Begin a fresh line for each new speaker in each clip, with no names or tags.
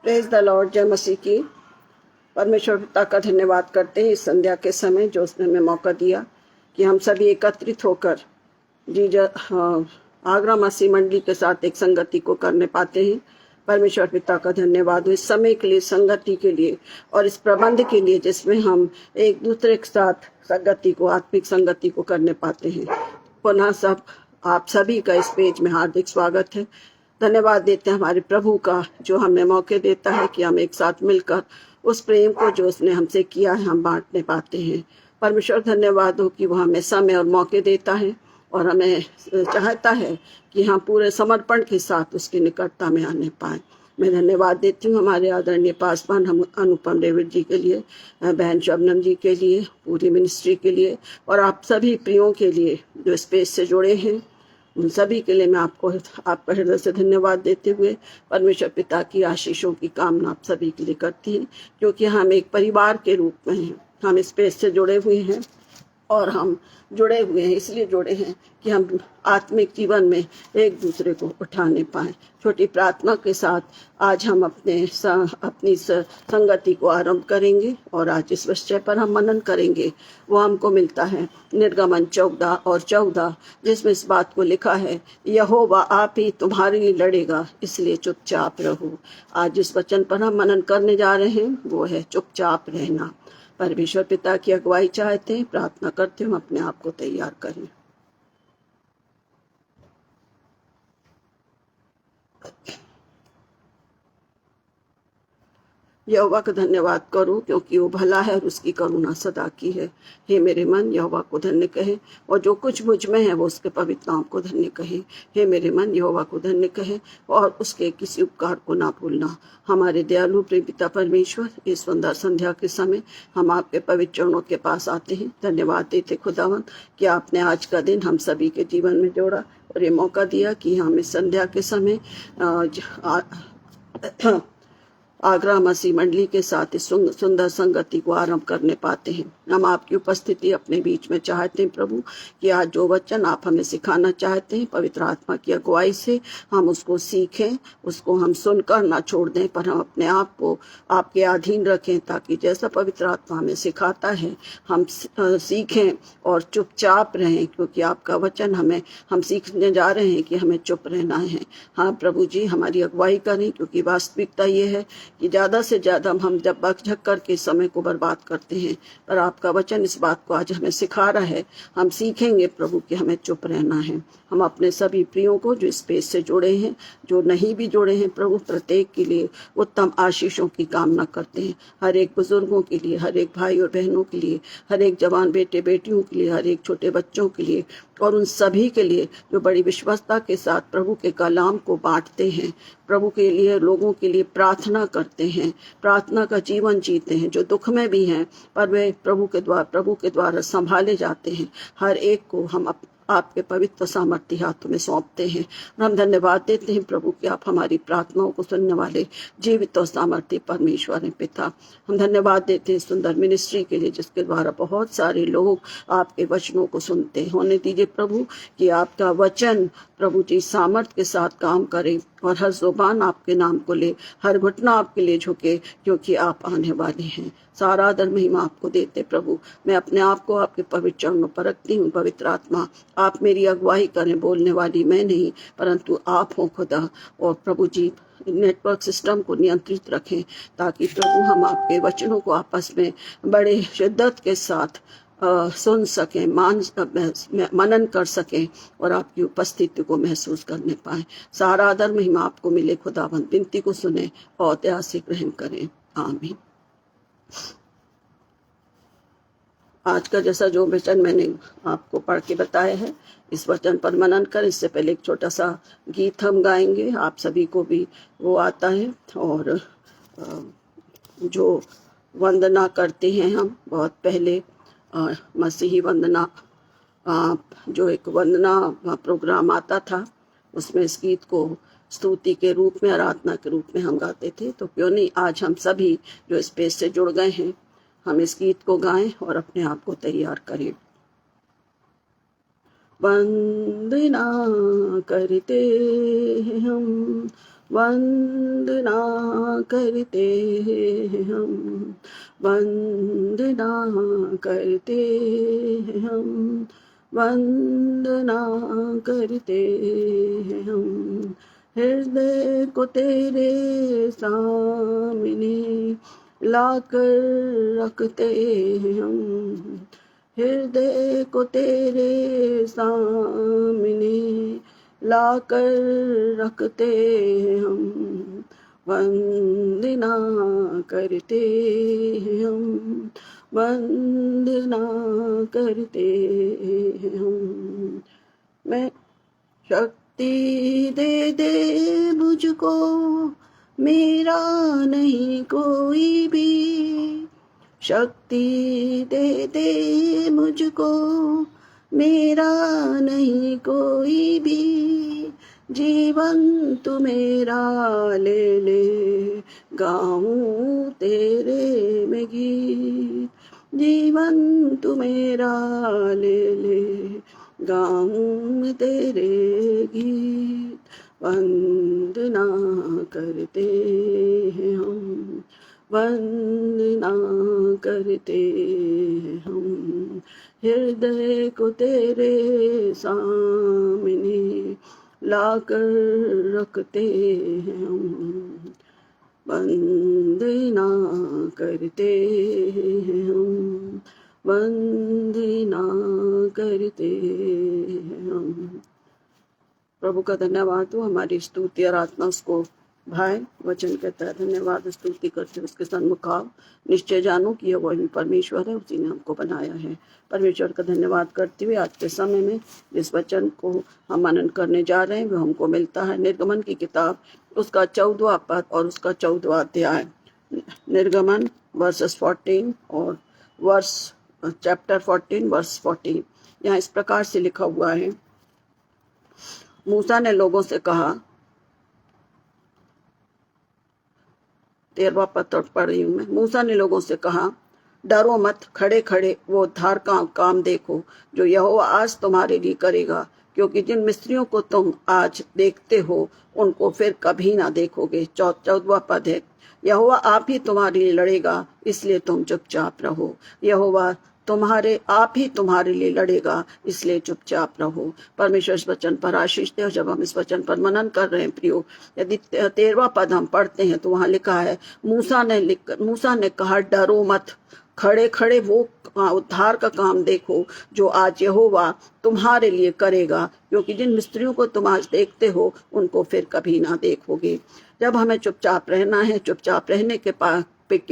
Praise the Lord. जय मसीह की। परमेश्वर पिता का धन्यवाद करते हैं इस संध्या के समय जो उसने हमें मौका दिया कि हम सभी एकत्रित होकर आगरा मसीह मंडली के साथ एक संगति को करने पाते हैं। परमेश्वर पिता का धन्यवाद हो इस समय के लिए, संगति के लिए और इस प्रबंध के लिए जिसमें हम एक दूसरे के साथ संगति को, आत्मिक संगति को करने पाते हैं। पुनः सब आप सभी का इस पेज में हार्दिक स्वागत है। धन्यवाद देते हैं हमारे प्रभु का जो हमें मौके देता है कि हम एक साथ मिलकर उस प्रेम को जो उसने हमसे किया है हम बांटने पाते हैं। परमेश्वर धन्यवाद हो कि वो हमें समय और मौके देता है और हमें चाहता है कि हम पूरे समर्पण के साथ उसकी निकटता में आने पाए। मैं धन्यवाद देती हूँ हमारे आदरणीय पासवान हम अनुपम डेविड जी के लिए, बहन शबनम जी के लिए, पूरी मिनिस्ट्री के लिए और आप सभी प्रियों के लिए जो स्पेस से जुड़े हैं। उन सभी के लिए मैं आपका हृदय से धन्यवाद देते हुए परमेश्वर पिता की आशीषों की कामना आप सभी के लिए करती हैं, क्योंकि हम एक परिवार के रूप में हैं। हम इस पेज से जुड़े हुए हैं और हम जुड़े हुए हैं इसलिए जुड़े हैं कि हम आत्मिक जीवन में एक दूसरे को उठाने पाएं। छोटी प्रार्थना के साथ आज हम अपनी संगति को आरंभ करेंगे और आज इस विषय पर हम मनन करेंगे। वो हमको मिलता है निर्गमन 14 और 14, जिसमें इस बात को लिखा है, यहोवा आप ही तुम्हारे लिए लड़ेगा, इसलिए चुपचाप रहो। आज जिस वचन पर हम मनन करने जा रहे हैं वो है चुपचाप रहना। परमेश्वर पिता की अगुवाई चाहते हैं, प्रार्थना करते हैं, अपने आप को तैयार करें। यहोवा का धन्यवाद करो क्योंकि वो भला है और उसकी करुणा सदा की है। हे मेरे मन यहोवा को धन्य कहे और जो कुछ मुझ में है वो उसके पवित्र नाम को धन्य कहे। हे मेरे मन यहोवा को धन्य कहे और उसके किसी उपकार को ना भूलना। हमारे दयालु प्रिय पिता परमेश्वर, इस सुंदर संध्या के समय हम आपके पवित्र चरणों के पास आते हैं। धन्यवाद देते खुदावंद कि आपने आज का दिन हम सभी के जीवन में जोड़ा और ये मौका दिया कि हम इस संध्या के समय आगरा मसीह मंडली के साथ इस सुंदर संगति को आरंभ करने पाते हैं। हम आपकी उपस्थिति अपने बीच में चाहते हैं प्रभु कि आज जो वचन आप हमें सिखाना चाहते हैं पवित्र आत्मा की अगुवाई से हम उसको सीखें, उसको हम सुनकर ना छोड़ दें, पर हम अपने आप को आपके अधीन रखें ताकि जैसा पवित्र आत्मा हमें सिखाता है हम सीखें और चुपचाप रहें, क्योंकि आपका वचन हम सीखने जा रहे हैं कि हमें चुप रहना है। हाँ प्रभु जी, हमारी अगुवाई करें, क्योंकि वास्तविकता ये है कि ज़्यादा से ज़्यादा हम जब बकझक करके समय को बर्बाद करते हैं, पर आपका वचन इस बात को आज हमें सिखा रहा है। हम सीखेंगे प्रभु कि हमें चुप रहना है। हम अपने सभी प्रियों को जो स्पेस से जुड़े हैं, जो नहीं भी जुड़े हैं प्रभु, प्रत्येक के लिए उत्तम आशीषों की कामना करते हैं। हर एक बुजुर्गों के लिए, हर एक भाई और बहनों के लिए, हर एक जवान बेटे बेटियों के लिए, हर एक छोटे बच्चों के लिए और उन सभी के लिए जो बड़ी विश्वस्तता के साथ प्रभु के कलाम को बांटते हैं, प्रभु के लिए लोगों के लिए प्रार्थना करते हैं, प्रार्थना का जीवन जीते हैं, जो दुख में भी हैं पर वे प्रभु के द्वारा संभाले जाते हैं। हर एक को हम आपके पवित्र सामर्थ्य हाथों में सौंपते हैं और हम धन्यवाद देते हैं प्रभु कि आप हमारी प्रार्थनाओं को सुनने वाले जीवित और सामर्थ्य परमेश्वर हैं। पिता, हम धन्यवाद देते हैं सुंदर मिनिस्ट्री के लिए जिसके द्वारा बहुत सारे लोग आपके वचनों को सुनते हैं। होने दीजिए प्रभु कि आपका वचन प्रभु जी सामर्थ्य के साथ काम करे और हर जुबान आपके नाम को ले, हर घुटना आपके लिए झुके, क्योंकि आप आने वाले हैं। सारा आदर महिमा आपको देते प्रभु। मैं अपने आप को आपके पवित्र चरणों पर रखती हूँ। पवित्र आत्मा, आप मेरी अगुवाई करें, बोलने वाली मैं नहीं परंतु आप हो खुदा। और प्रभु जी नेटवर्क सिस्टम को नियंत्रित रखें ताकि प्रभु हम आपके वचनों को आपस में बड़े शिद्दत के साथ सुन सकें, मनन कर सकें और आपकी उपस्थिति को महसूस करने पाएं। सारा आदर महिमा आपको मिले खुदावंद। विनती को सुने और दया से ग्रहण करें। आमीन। आज का जैसा जो वचन मैंने आपको पढ़ के बताया है, इस वचन पर मनन कर। इससे पहले एक छोटा सा गीत हम गाएंगे, आप सभी को भी वो आता है। और जो वंदना करते हैं हम बहुत पहले, मसीही वंदना, जो एक वंदना प्रोग्राम आता था, उसमें इस गीत को स्तुति के रूप में, आराधना के रूप में हम गाते थे। तो क्यों नहीं आज हम सभी जो स्पेस से जुड़ गए हैं हम इस गीत को गाएं और अपने आप को तैयार करें। वंदना करते हम वंदना करते हैं हम, वंदना करते हैं हम, वंदना करते हैं हम। हृदय को तेरे सामने लाकर रखते हैं हम, हृदय को तेरे सामने लाकर रखते हैं हम। वंदना करते हैं हम, वंदना करते हैं हम। मैं शक्ति दे दे मुझको, मेरा नहीं कोई भी, शक्ति दे दे मुझको, मेरा नहीं कोई भी। जीवन तू मेरा ले ले, गाऊं तेरे में गीत। जीवन तू मेरा ले ले, गाऊं तेरे गीत। वंदना करते हैं हम, वंदना करते हैं हम। हृदय को तेरे सामने लाकर रखते हैं हम, वंदना करते हैं हम, वंदना करते हैं हम। प्रभु का धन्यवाद हो, हमारी स्तुति आराधना उसको भाई। वचन कहता है धन्यवाद स्तुति करते उसके सन्मुख आओ, निश्चय जानो कि यह वही परमेश्वर है, उसी ने हमको बनाया है। परमेश्वर का धन्यवाद करते हुए आज के समय में जिस वचन को हम मनन करने जा रहे हैं वो हमको मिलता है निर्गमन की किताब, उसका 14वां पद और उसका 14वां अध्याय। निर्गमन वर्सेस 14 और चैप्टर 14 वर्स 14। यहाँ इस प्रकार से लिखा हुआ है, मूसा ने लोगों से कहा, 13वां पद पढ़ रही हूं मैं। मूसा ने लोगों से कहा, डरो मत, खड़े खड़े वो उद्धार का काम देखो जो यहोवा आज तुम्हारे लिए करेगा, क्योंकि जिन मिस्त्रियों को तुम आज देखते हो उनको फिर कभी ना देखोगे। 14वां पद है, यहोवा आप ही तुम्हारे लिए लड़ेगा, इसलिए तुम चुपचाप रहो। यहोवा आप ही तुम्हारे लिए लड़ेगा, इसलिए चुपचाप रहो। परमेश्वर इस वचन पर आशीष दे। और जब हम इस वचन पर मनन कर रहे हैं प्रियो, यदि 13वां पद हम पढ़ते हैं तो वहां लिखा है, मूसा ने कहा, डरो मत, खड़े खड़े वो उद्धार का काम देखो जो आज यहोवा तुम्हारे लिए करेगा, क्योंकि जिन मिस्त्रियों को तुम आज देखते हो उनको फिर कभी ना देखोगे। जब हमें चुपचाप रहना है, चुपचाप रहने के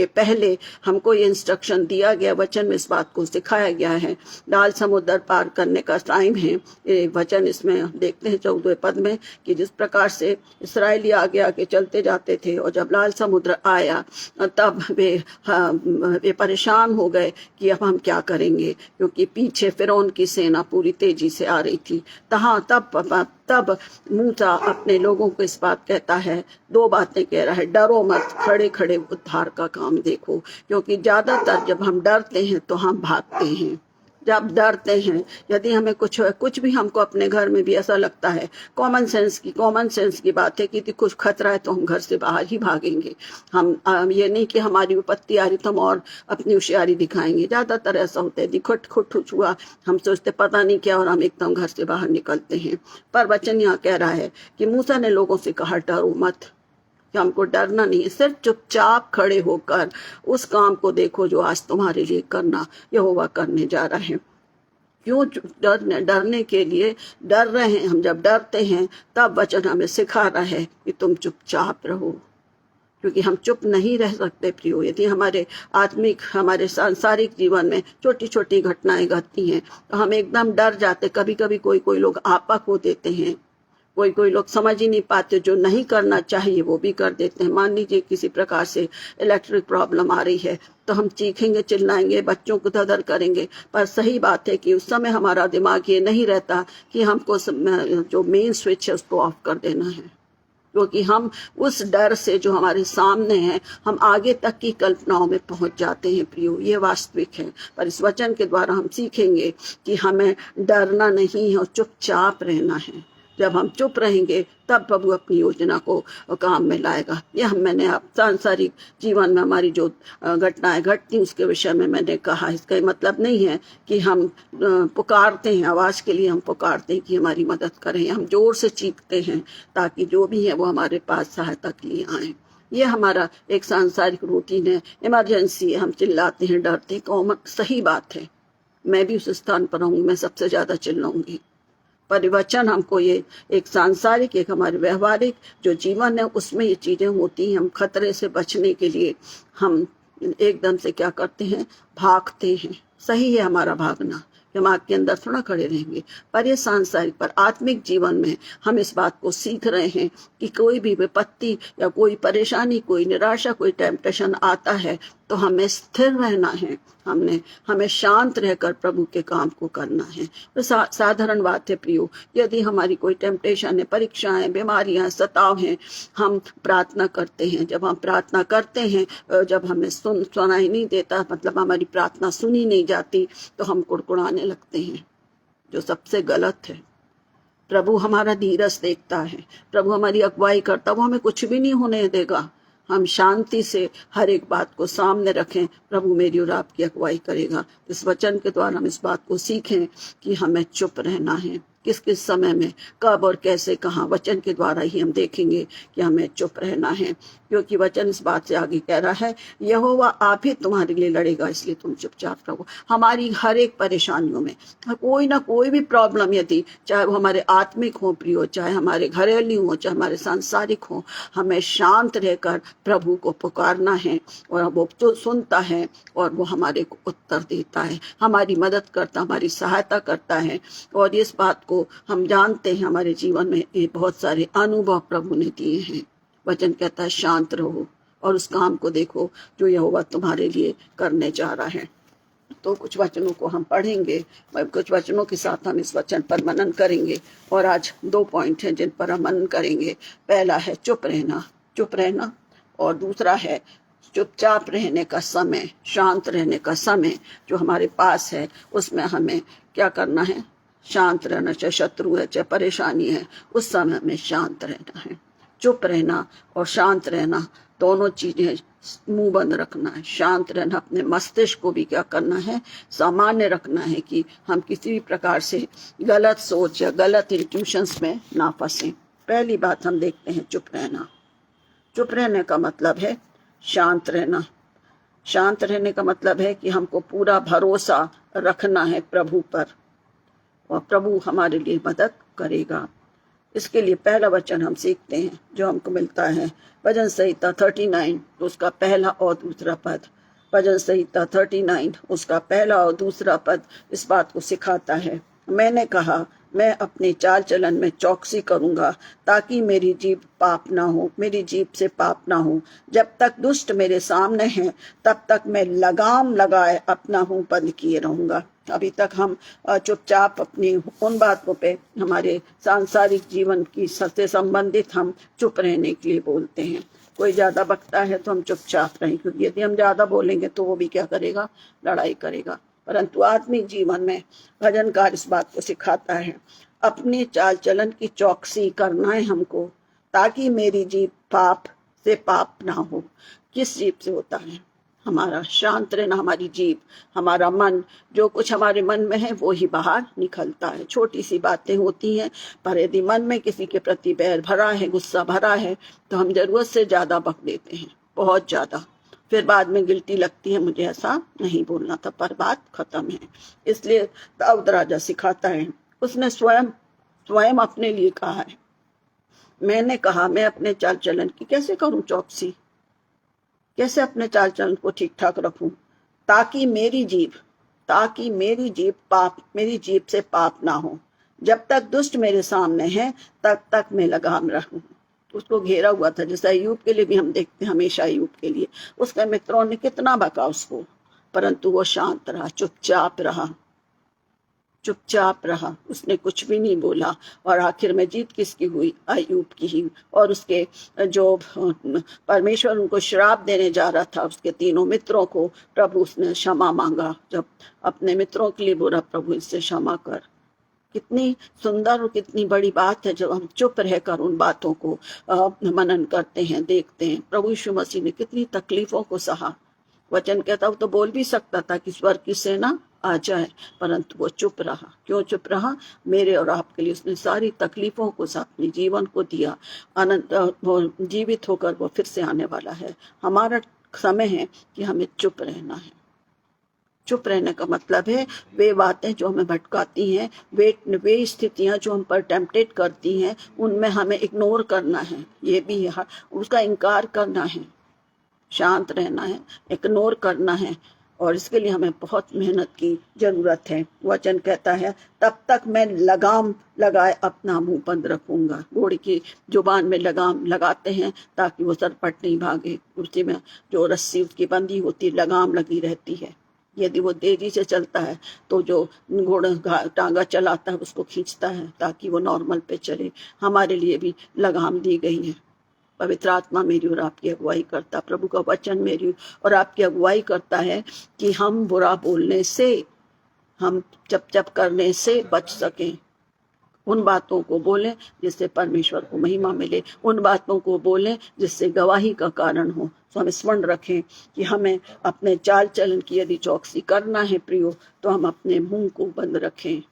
पहले हमको ये इंस्ट्रक्शन दिया गया, वचन में इस बात को सिखाया गया है। लाल समुद्र पार करने का टाइम है, ये वचन इसमें देखते हैं 14वें पद में कि जिस प्रकार से इस्राएली आगे आगे चलते जाते थे और जब लाल समुद्र आया तब वे परेशान हो गए कि अब हम क्या करेंगे, क्योंकि पीछे फिरौन की सेना पूरी तेजी से आ रही थी। तब मूसा अपने लोगों को इस बात कहता है, 2 बातें कह रहा है, डरो मत, खड़े खड़े उद्धार का काम देखो। क्योंकि ज्यादातर जब हम डरते हैं तो हम भागते हैं। जब डरते हैं, यदि हमें कुछ भी हमको अपने घर में भी ऐसा लगता है, कॉमन सेंस की बात है कि यदि कुछ खतरा है तो हम घर से बाहर ही भागेंगे। हम ये नहीं कि हमारी विपत्ति आ रही तो हम और अपनी होशियारी दिखाएंगे। ज्यादातर ऐसा होता है, खुट हुआ, हम सोचते पता नहीं क्या और हम एकदम घर से बाहर निकलते हैं। पर वचन यहाँ कह रहा है कि मूसा ने लोगों से कहा, डरो मत, कि हमको डरना नहीं है, सिर्फ चुपचाप खड़े होकर उस काम को देखो जो आज तुम्हारे लिए करना यहोवा करने जा रहा है। क्यों डरने के लिए डर रहे हैं? हम जब डरते हैं तब वचन हमें सिखा रहा है कि तुम चुपचाप रहो, क्योंकि हम चुप नहीं रह सकते प्रियो। यदि हमारे हमारे सांसारिक जीवन में छोटी छोटी घटनाएं घटती हैं तो हम एकदम डर जाते। कभी कभी कोई लोग आपा खो देते हैं, कोई लोग समझ ही नहीं पाते, जो नहीं करना चाहिए वो भी कर देते हैं। मान लीजिए किसी प्रकार से इलेक्ट्रिक प्रॉब्लम आ रही है तो हम चीखेंगे, चिल्लाएंगे, बच्चों को धदर करेंगे, पर सही बात है कि उस समय हमारा दिमाग ये नहीं रहता कि हमको जो मेन स्विच है उसको ऑफ कर देना है, क्योंकि हम उस डर से जो हमारे सामने है हम आगे तक की कल्पनाओं में पहुंच जाते हैं प्रियो। ये वास्तविक है। पर इस वचन के द्वारा हम सीखेंगे कि हमें डरना नहीं है और चुपचाप रहना है। जब हम चुप रहेंगे तब प्रभु अपनी योजना को काम में लाएगा। यह मैंने आप सांसारिक जीवन में हमारी जो घटनाएं घटती उसके विषय में मैंने कहा। इसका मतलब नहीं है कि हम पुकारते हैं, आवाज के लिए हम पुकारते हैं कि हमारी मदद करें, हम जोर से चीखते हैं ताकि जो भी है वो हमारे पास सहायता के लिए आए। ये हमारा एक सांसारिक रूटीन है, इमरजेंसी है, हम चिल्लाते हैं, डरते हैं, कॉमन सही बात है। मैं भी उस स्थान पर रहूंगी, मैं सबसे ज्यादा चिल्लाऊंगी। परिवचन हमको ये एक सांसारिक, एक हमारे व्यवहारिक जो जीवन है उसमें ये चीजें होती हैं। हम खतरे से बचने के लिए हम एकदम से क्या करते हैं, भागते हैं। सही है हमारा भागना, हम आग के अंदर थोड़ा खड़े रहेंगे, पर ये सांसारिक पर आत्मिक जीवन में हम इस बात को सीख रहे हैं कि कोई भी विपत्ति या कोई परेशानी, कोई निराशा, कोई टेम्पटेशन आता है तो हमें स्थिर रहना है, हमें शांत रहकर प्रभु के काम को करना है। तो साधारण बात है प्रियो, यदि हमारी कोई टेम्पटेशन है, परीक्षाएं, बीमारियां, सताव हैं, हम प्रार्थना करते हैं। जब हम प्रार्थना करते हैं, जब हमें सुनाई नहीं देता, मतलब हमारी प्रार्थना सुनी नहीं जाती, तो हम कुड़कुड़ाने लगते हैं, जो सबसे गलत है। प्रभु हमारा धीरज देखता है, प्रभु हमारी अगुवाई करता है, वो हमें कुछ भी नहीं होने देगा। हम शांति से हर एक बात को सामने रखें, प्रभु मेरी और आपकी अगुवाई करेगा। इस वचन के द्वारा हम इस बात को सीखें कि हमें चुप रहना है। किस किस समय में, कब और कैसे, कहाँ, वचन के द्वारा ही हम देखेंगे कि हमें चुप रहना है। क्योंकि वचन इस बात से आगे कह रहा है, यहोवा आप ही तुम्हारे लिए लड़ेगा, इसलिए तुम चुपचाप रहो। हमारी हर एक परेशानियों में कोई ना कोई भी प्रॉब्लम यदि, चाहे वो हमारे आत्मिक हो प्रियो, चाहे हमारे घरेलू हो, चाहे हमारे सांसारिक हो, हमें शांत रहकर प्रभु को पुकारना है और वो तो सुनता है और वो हमारे को उत्तर देता है, हमारी मदद करता, हमारी सहायता करता है। और इस बात को हम जानते हैं, हमारे जीवन में ये बहुत सारे अनुभव प्रभु ने दिए हैं। वचन कहता है शांत रहो और उस काम को देखो जो यहोवा तुम्हारे लिए करने जा रहा है। तो कुछ वचनों को हम पढ़ेंगे, कुछ वचनों के साथ हम इस वचन पर मनन करेंगे। और आज 2 पॉइंट हैं जिन पर हम मनन करेंगे। पहला है चुप रहना, और दूसरा है चुपचाप रहने का समय, शांत रहने का समय जो हमारे पास है, उसमें हमें क्या करना है, शांत रहना। चाहे शत्रु है, चाहे परेशानी है, उस समय में शांत रहना है। चुप रहना और शांत रहना दोनों चीजें मुंह बंद रखना है। शांत रहना, अपने मस्तिष्क को भी क्या करना है, सामान्य रखना है कि हम किसी भी प्रकार से गलत सोच या गलत इंट्यूशंस में ना फंसे। पहली बात हम देखते हैं चुप रहना। चुप रहने का मतलब है शांत रहना। शांत रहने का मतलब है कि हमको पूरा भरोसा रखना है प्रभु पर और प्रभु हमारे लिए मदद करेगा। इसके लिए पहला वचन हम सीखते हैं जो हमको मिलता है भजन संहिता 39 उसका पहला और दूसरा पद। भजन संहिता 39 उसका पहला और दूसरा पद इस बात को सिखाता है, मैंने कहा मैं अपने चाल चलन में चौकसी करूंगा ताकि मेरी जीभ पाप ना हो, मेरी जीभ से पाप ना हो। जब तक दुष्ट मेरे सामने हैं तब तक मैं लगाम लगाए अपना मुंह बंद किए रहूंगा। अभी तक हम चुपचाप अपनी उन बातों पे, हमारे सांसारिक जीवन की से संबंधित हम चुप रहने के लिए बोलते हैं। कोई ज्यादा बकता है तो हम चुपचाप रहें, क्योंकि यदि हम ज्यादा बोलेंगे तो वो भी क्या करेगा, लड़ाई करेगा। परंतु आत्मिक जीवन में भजनकार इस बात को सिखाता है, अपने चाल चलन की चौकसी करना है हमको ताकि मेरी जीभ पाप से पाप ना हो। किस जीभ से होता है, हमारा शांत रहना, हमारी जीभ, हमारा मन, जो कुछ हमारे मन में है वो ही बाहर निकलता है। छोटी सी बातें होती हैं, पर यदि मन में किसी के प्रति बैर भरा है, गुस्सा भरा है, तो हम जरूरत से ज्यादा बक देते हैं, बहुत ज्यादा। फिर बाद में गिल्टी लगती है, मुझे ऐसा नहीं बोलना था, पर बात खत्म है। इसलिए दाऊद राजा सिखाता है, उसने स्वयं अपने लिए कहा है, मैंने कहा मैं अपने चाल चलन की कैसे करूं चौकसी, कैसे अपने चाल चलन को ठीक ठाक रखूं ताकि मेरी जीभ पाप, मेरी जीभ से पाप ना हो। जब तक दुष्ट मेरे सामने है तब तक मैं लगाम रखूं। उसको घेरा हुआ था, जैसे अय्यूब के लिए भी हम देखते हैं, हमेशा अय्यूब के लिए उसके मित्रों ने कितना बका उसको, परंतु वो शांत रहा, चुपचाप रहा, उसने कुछ भी नहीं बोला। और आखिर में जीत किसकी हुई, अय्यूब की ही। और उसके जो परमेश्वर उनको श्राप देने जा रहा था, उसके तीनों मित्रों को, प्रभु उसने क्षमा मांगा। जब अपने मित्रों के लिए बोला, प्रभु इससे क्षमा कर, कितनी सुंदर और कितनी बड़ी बात है जब हम चुप रहकर उन बातों को मनन करते हैं, देखते हैं। प्रभु यीशु मसीह ने कितनी तकलीफों को सहा। वचन कहता वो तो बोल भी सकता था कि स्वर्ग की सेना आ जाए, परंतु वो चुप रहा। क्यों चुप रहा? मेरे और आपके लिए उसने सारी तकलीफों को अपने जीवन को दिया। अनंत वो जीवित होकर वो फिर से आने वाला है। हमारा समय है कि हमें चुप रहना है। चुप रहने का मतलब है वे बातें जो हमें भटकाती हैं, वे स्थितियां जो हम पर टेम्पटेट करती हैं, उनमें हमें इग्नोर करना है। ये भी है, उसका इनकार करना है, शांत रहना है, इग्नोर करना है। और इसके लिए हमें बहुत मेहनत की जरूरत है। वचन कहता है तब तक मैं लगाम लगाए अपना मुंह बंद रखूंगा। घोड़े की जुबान में लगाम लगाते हैं ताकि वो सरपट नहीं भागे। उसी में जो रस्सी उसकी बंधी होती है, लगाम लगी रहती है। यदि वो तेजी से चलता है तो जो घोड़ा टांगा चलाता है उसको खींचता है ताकि वो नॉर्मल पे चले। हमारे लिए भी लगाम दी गई है। पवित्र आत्मा मेरी और आपकी अगुवाई करता, प्रभु का वचन मेरी और आपकी अगुवाई करता है कि हम बुरा बोलने से, हम चप करने से बच सकें। उन बातों को बोलें जिससे परमेश्वर को महिमा मिले, उन बातों को बोलें जिससे गवाही का कारण हो। तो हम स्मरण रखें कि हमें अपने चाल चलन की यदि चौकसी करना है प्रियो, तो हम अपने मुंह को बंद रखें।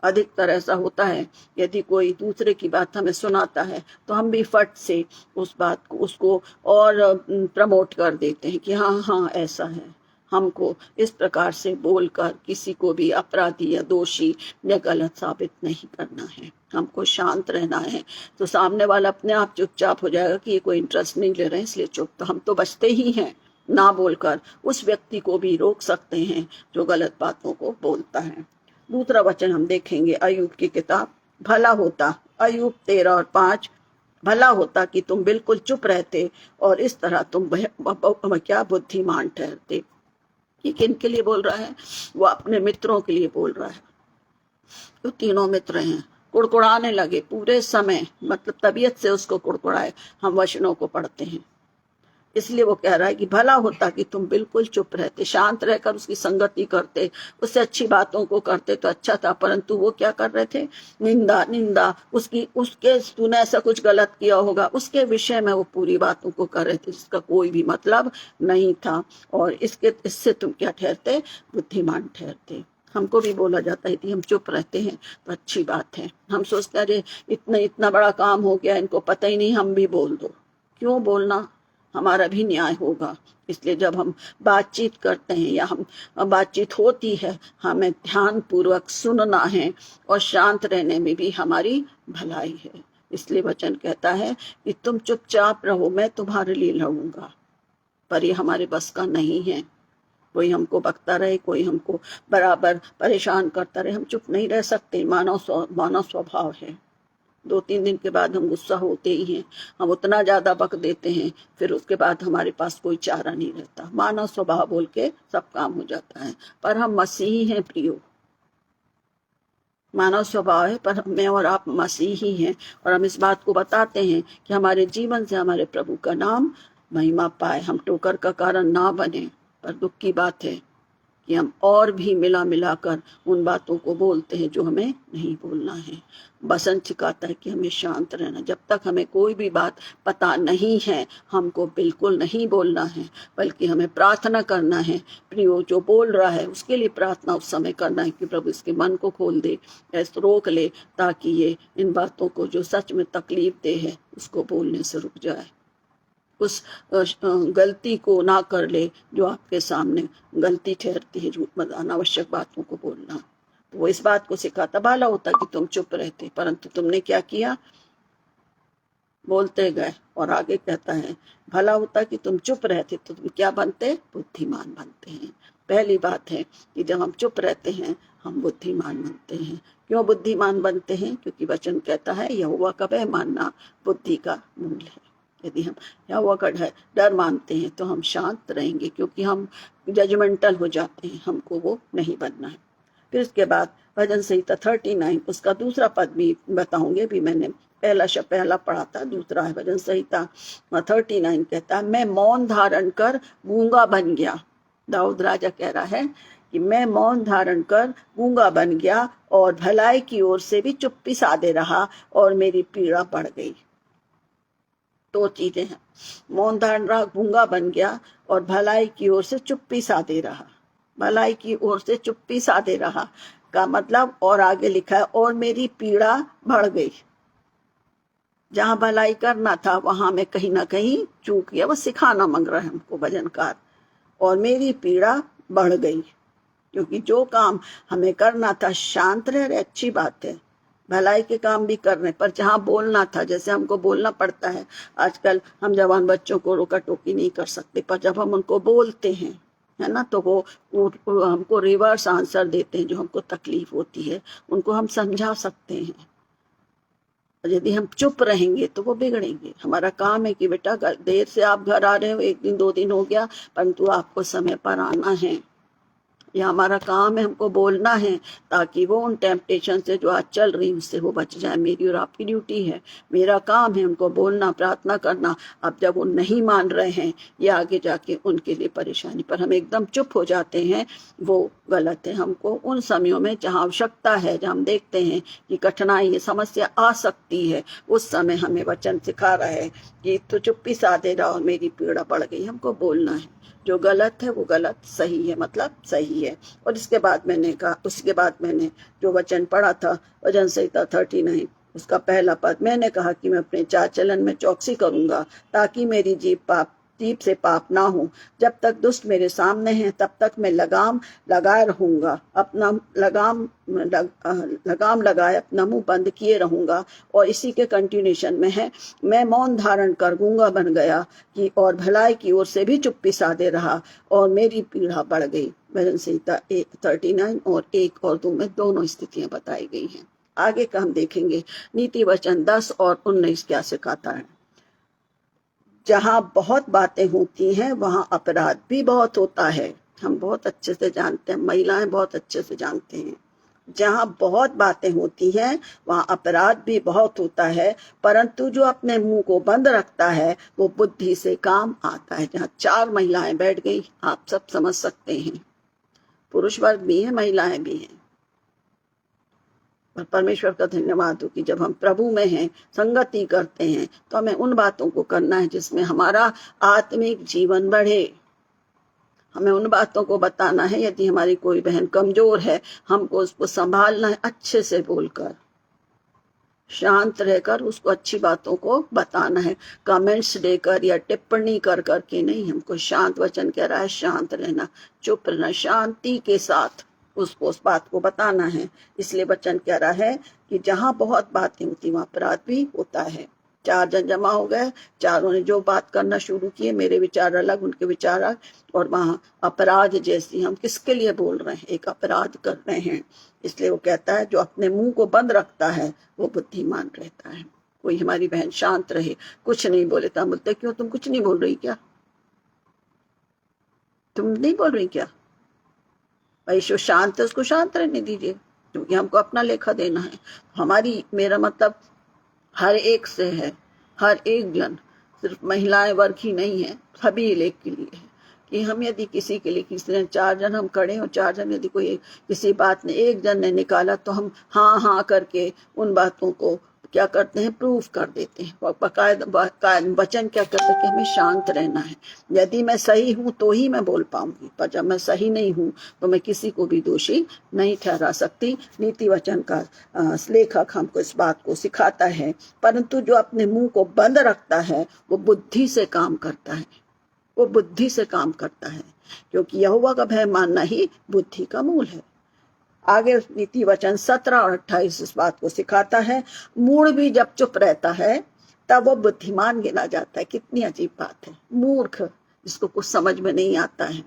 अधिकतर ऐसा होता है यदि कोई दूसरे की बात हमें सुनाता है तो हम भी फट से उस बात को उसको और प्रमोट कर देते हैं कि हाँ हाँ ऐसा है। हमको इस प्रकार से बोलकर किसी को भी अपराधी या दोषी या गलत साबित नहीं करना है। हमको शांत रहना है। तो सामने वाला अपने आप चुपचाप हो जाएगा कि ये कोई इंटरेस्ट नहीं ले रहे हैं इसलिए चुप। तो हम तो बचते ही हैं, ना बोलकर उस व्यक्ति को भी रोक सकते हैं जो गलत बातों को बोलता है। दूसरा वचन हम देखेंगे अय्यूब की किताब। भला होता, अय्यूब 13 और 5, भला होता कि तुम बिल्कुल चुप रहते और इस तरह तुम क्या बुद्धिमान ठहरते। ये किन के लिए बोल रहा है? वो अपने मित्रों के लिए बोल रहा है। तो तीनों मित्र हैं, कुड़कुड़ाने लगे पूरे समय, मतलब तबीयत से उसको कुड़कुड़ाए। हम वचनों को पढ़ते हैं, इसलिए वो कह रहा है कि भला होता कि तुम बिल्कुल चुप रहते, शांत रहकर उसकी संगति करते, उससे अच्छी बातों को करते तो अच्छा था। परंतु वो क्या कर रहे थे? निंदा उसके तूने ऐसा कुछ गलत किया होगा, उसके विषय में वो पूरी बातों को कर रहे थे जिसका कोई भी मतलब नहीं था। और इससे तुम क्या ठहरते? बुद्धिमान ठहरते। हमको भी बोला जाता है कि हम चुप रहते हैं तो अच्छी बात है। हम सोचते हैं अरे इतना बड़ा काम हो गया, इनको पता ही नहीं, हम भी बोल दो। क्यों बोलना? हमारा भी न्याय होगा। इसलिए जब हम बातचीत करते हैं या हम बातचीत होती है, हमें ध्यान पूर्वक सुनना है और शांत रहने में भी हमारी भलाई है। इसलिए वचन कहता है कि तुम चुपचाप रहो, मैं तुम्हारे लिए लड़ूंगा। पर ये हमारे बस का नहीं है। कोई हमको बकता रहे, कोई हमको बराबर परेशान करता रहे, हम चुप नहीं रह सकते। मानव स्वभाव है। 2-3 दिन के बाद हम गुस्सा होते ही हैं, हम उतना ज्यादा बक देते हैं, फिर उसके बाद हमारे पास कोई चारा नहीं रहता। मानव स्वभाव बोल के सब काम हो जाता है। पर हम मसीही हैं प्रियो, मानव स्वभाव है पर मैं और आप मसीही हैं। और हम इस बात को बताते हैं कि हमारे जीवन से हमारे प्रभु का नाम महिमा पाए, हम ठोकर का कारण ना बने। पर दुख की बात है कि हम और भी मिलाकर उन बातों को बोलते हैं जो हमें नहीं बोलना है। बसंत सिखाता है कि हमें शांत रहना। जब तक हमें कोई भी बात पता नहीं है, हमको बिल्कुल नहीं बोलना है, बल्कि हमें प्रार्थना करना है। प्रियो जो बोल रहा है उसके लिए प्रार्थना उस समय करना है कि प्रभु इसके मन को खोल दे, ऐसे रोक ले, ताकि ये इन बातों को जो सच में तकलीफ दे है उसको बोलने से रुक जाए, उस गलती को ना कर ले जो आपके सामने गलती ठहरती है, झूठ अनावश्यक बातों को बोलना। तो वो इस बात को सिखाता, भला होता कि तुम चुप रहते, परंतु तुमने क्या किया? बोलते गए। और आगे कहता है भला होता कि तुम चुप रहते तो तुम क्या बनते? बुद्धिमान बनते हैं। पहली बात है कि जब हम चुप रहते हैं हम बुद्धिमान बनते हैं। क्यों बुद्धिमान बनते हैं? क्योंकि वचन कहता है यहोवा का भय मानना बुद्धि का मूल है। यदि हम यहोवा का डर मानते हैं तो हम शांत रहेंगे, क्योंकि हम जजमेंटल हो जाते हैं, हमको वो नहीं बनना है। फिर इसके बाद भजन संहिता 39 उसका दूसरा पद भी बताऊंगे। भी मैंने पहला पढ़ा था, दूसरा है भजन संहिता 39 कहता है मैं मौन धारण कर गूंगा बन गया। दाऊद राजा कह रहा है कि मैं मौन धारण कर गूंगा बन गया और भलाई की ओर से भी चुप्पी साधे रहा और मेरी पीड़ा बढ़ गई। दो चीजें हैं, मौन धारण रहा, गूंगा बन गया और भलाई की ओर से चुप्पी साधे रहा। भलाई की ओर से चुप्पी साधे रहा का मतलब, और आगे लिखा है और मेरी पीड़ा बढ़ गई। जहां भलाई करना था वहां मैं कहीं ना कहीं चूक गया। वो सिखाना मांग रहा है हमको भजनकार। और मेरी पीड़ा बढ़ गई, क्योंकि जो काम हमें करना था शांत रह रहे, अच्छी बात है, भलाई के काम भी करने, पर जहां बोलना था, जैसे हमको बोलना पड़ता है आजकल, हम जवान बच्चों को रोका टोकी नहीं कर सकते, पर जब हम उनको बोलते हैं, है ना, तो वो हमको रिवर्स आंसर देते हैं, जो हमको तकलीफ होती है उनको हम समझा सकते हैं। यदि हम चुप रहेंगे तो वो बिगड़ेंगे। हमारा काम है कि बेटा देर से आप घर आ रहे हो, 1 दिन 2 दिन हो गया, परंतु आपको समय पर आना है। यह हमारा काम है, हमको बोलना है, ताकि वो उन टेम्पटेशन से जो आज चल रही उससे वो बच जाए। मेरी और आपकी ड्यूटी है, मेरा काम है उनको बोलना, प्रार्थना करना। अब जब वो नहीं मान रहे हैं, ये आगे जाके उनके लिए परेशानी, पर हम एकदम चुप हो जाते हैं, वो गलत है। हमको उन समयों में जहाँ आवश्यकता है, जहाँ हम देखते हैं कि कठिनाई है, समस्या आ सकती है, उस समय हमें वचन सिखा रहा है कि तो चुप्पी साधे रहो और मेरी पीड़ा बढ़ गई। हमको बोलना है, जो गलत है वो गलत, सही है मतलब सही है। और इसके बाद मैंने कहा, उसके बाद मैंने जो वचन पढ़ा था भजन संहिता 39 उसका पहला पद, मैंने कहा कि मैं अपने चाल चलन में चौकसी करूंगा, ताकि मेरी जीभ से पाप ना हो। जब तक दुष्ट मेरे सामने हैं तब तक मैं लगाम लगाए रहूंगा, अपना लगाम लगाए अपना मुंह बंद किए रहूंगा। और इसी के कंटिन्यूशन में है, मैं मौन धारण कर गूंगा बन गया कि और भलाई की ओर से भी चुप्पी साधे रहा और मेरी पीड़ा बढ़ गई। भजन संहिता 39 और 1 और 2 में दोनों स्थितियां बताई गई हैं। आगे का हम देखेंगे नीति वचन 10 और 19 क्या सिखाता है। जहां बहुत बातें होती हैं वहां अपराध भी बहुत होता है। हम बहुत अच्छे से जानते हैं, महिलाएं बहुत अच्छे से जानते हैं, जहां बहुत बातें होती हैं वहां अपराध भी बहुत होता है, परंतु जो अपने मुंह को बंद रखता है वो बुद्धि से काम आता है। जहां 4 महिलाएं बैठ गई, आप सब समझ सकते हैं, पुरुष वर्ग भी है, महिलाएं भी हैं। पर परमेश्वर का धन्यवाद हो कि जब हम प्रभु में हैं, संगति करते हैं, तो हमें उन बातों को करना है जिसमें हमारा आत्मिक जीवन बढ़े। हमें उन बातों को बताना है, यदि हमारी कोई बहन कमजोर है, हमको उसको संभालना है, अच्छे से बोलकर, शांत रहकर उसको अच्छी बातों को बताना है, कमेंट्स देकर या टिप्पणी कर करके नहीं। हमको शांत, वचन कह रहा है शांत रहना, चुप रहना, शांति के साथ उसको उस बात को बताना है। इसलिए वचन कह रहा है कि जहां बहुत बातें होती वहां अपराध भी होता है। 4 जन जमा हो गए, चारों ने जो बात करना शुरू किए, मेरे विचार अलग, उनके विचार अलग, और वहां अपराध जैसी, हम किसके लिए बोल रहे हैं, एक अपराध कर रहे हैं। इसलिए वो कहता है जो अपने मुंह को बंद रखता है वो बुद्धिमान रहता है। कोई हमारी बहन शांत रहे, कुछ नहीं बोले, तो हम बोलते क्यों, तुम कुछ नहीं बोल रही क्या, तुम नहीं बोल रही क्या? भाई जो शांत है उसको शांत रहने दीजिए, क्योंकि हमको अपना लेखा देना है। हमारी, मेरा मतलब हर एक से है, हर एक जन, सिर्फ महिलाएं वर्ग ही नहीं है, सभी लेख के लिए है कि हम यदि किसी के लिए, किसी ने 4 जन हम खड़े और 4 जन यदि कोई किसी बात ने एक जन ने निकाला, तो हम हाँ हाँ करके उन बातों को क्या करते हैं, प्रूफ कर देते हैं। वचन क्या कहते हैं कि हमें शांत रहना है। यदि मैं सही हूं तो ही मैं बोल पाऊंगी, पर जब मैं सही नहीं हूं तो मैं किसी को भी दोषी नहीं ठहरा सकती। नीति वचन का लेखक हमको इस बात को सिखाता है। परंतु जो अपने मुंह को बंद रखता है वो बुद्धि से काम करता है, वो बुद्धि से काम करता है, क्योंकि यहोवा का भय मानना ही बुद्धि का मूल है। आगे नीति वचन 17 और 28 इस बात को सिखाता है। मूढ़ भी जब चुप रहता है तब वो बुद्धिमान गिना जाता है। कितनी अजीब बात है, मूर्ख जिसको कुछ समझ में नहीं आता है,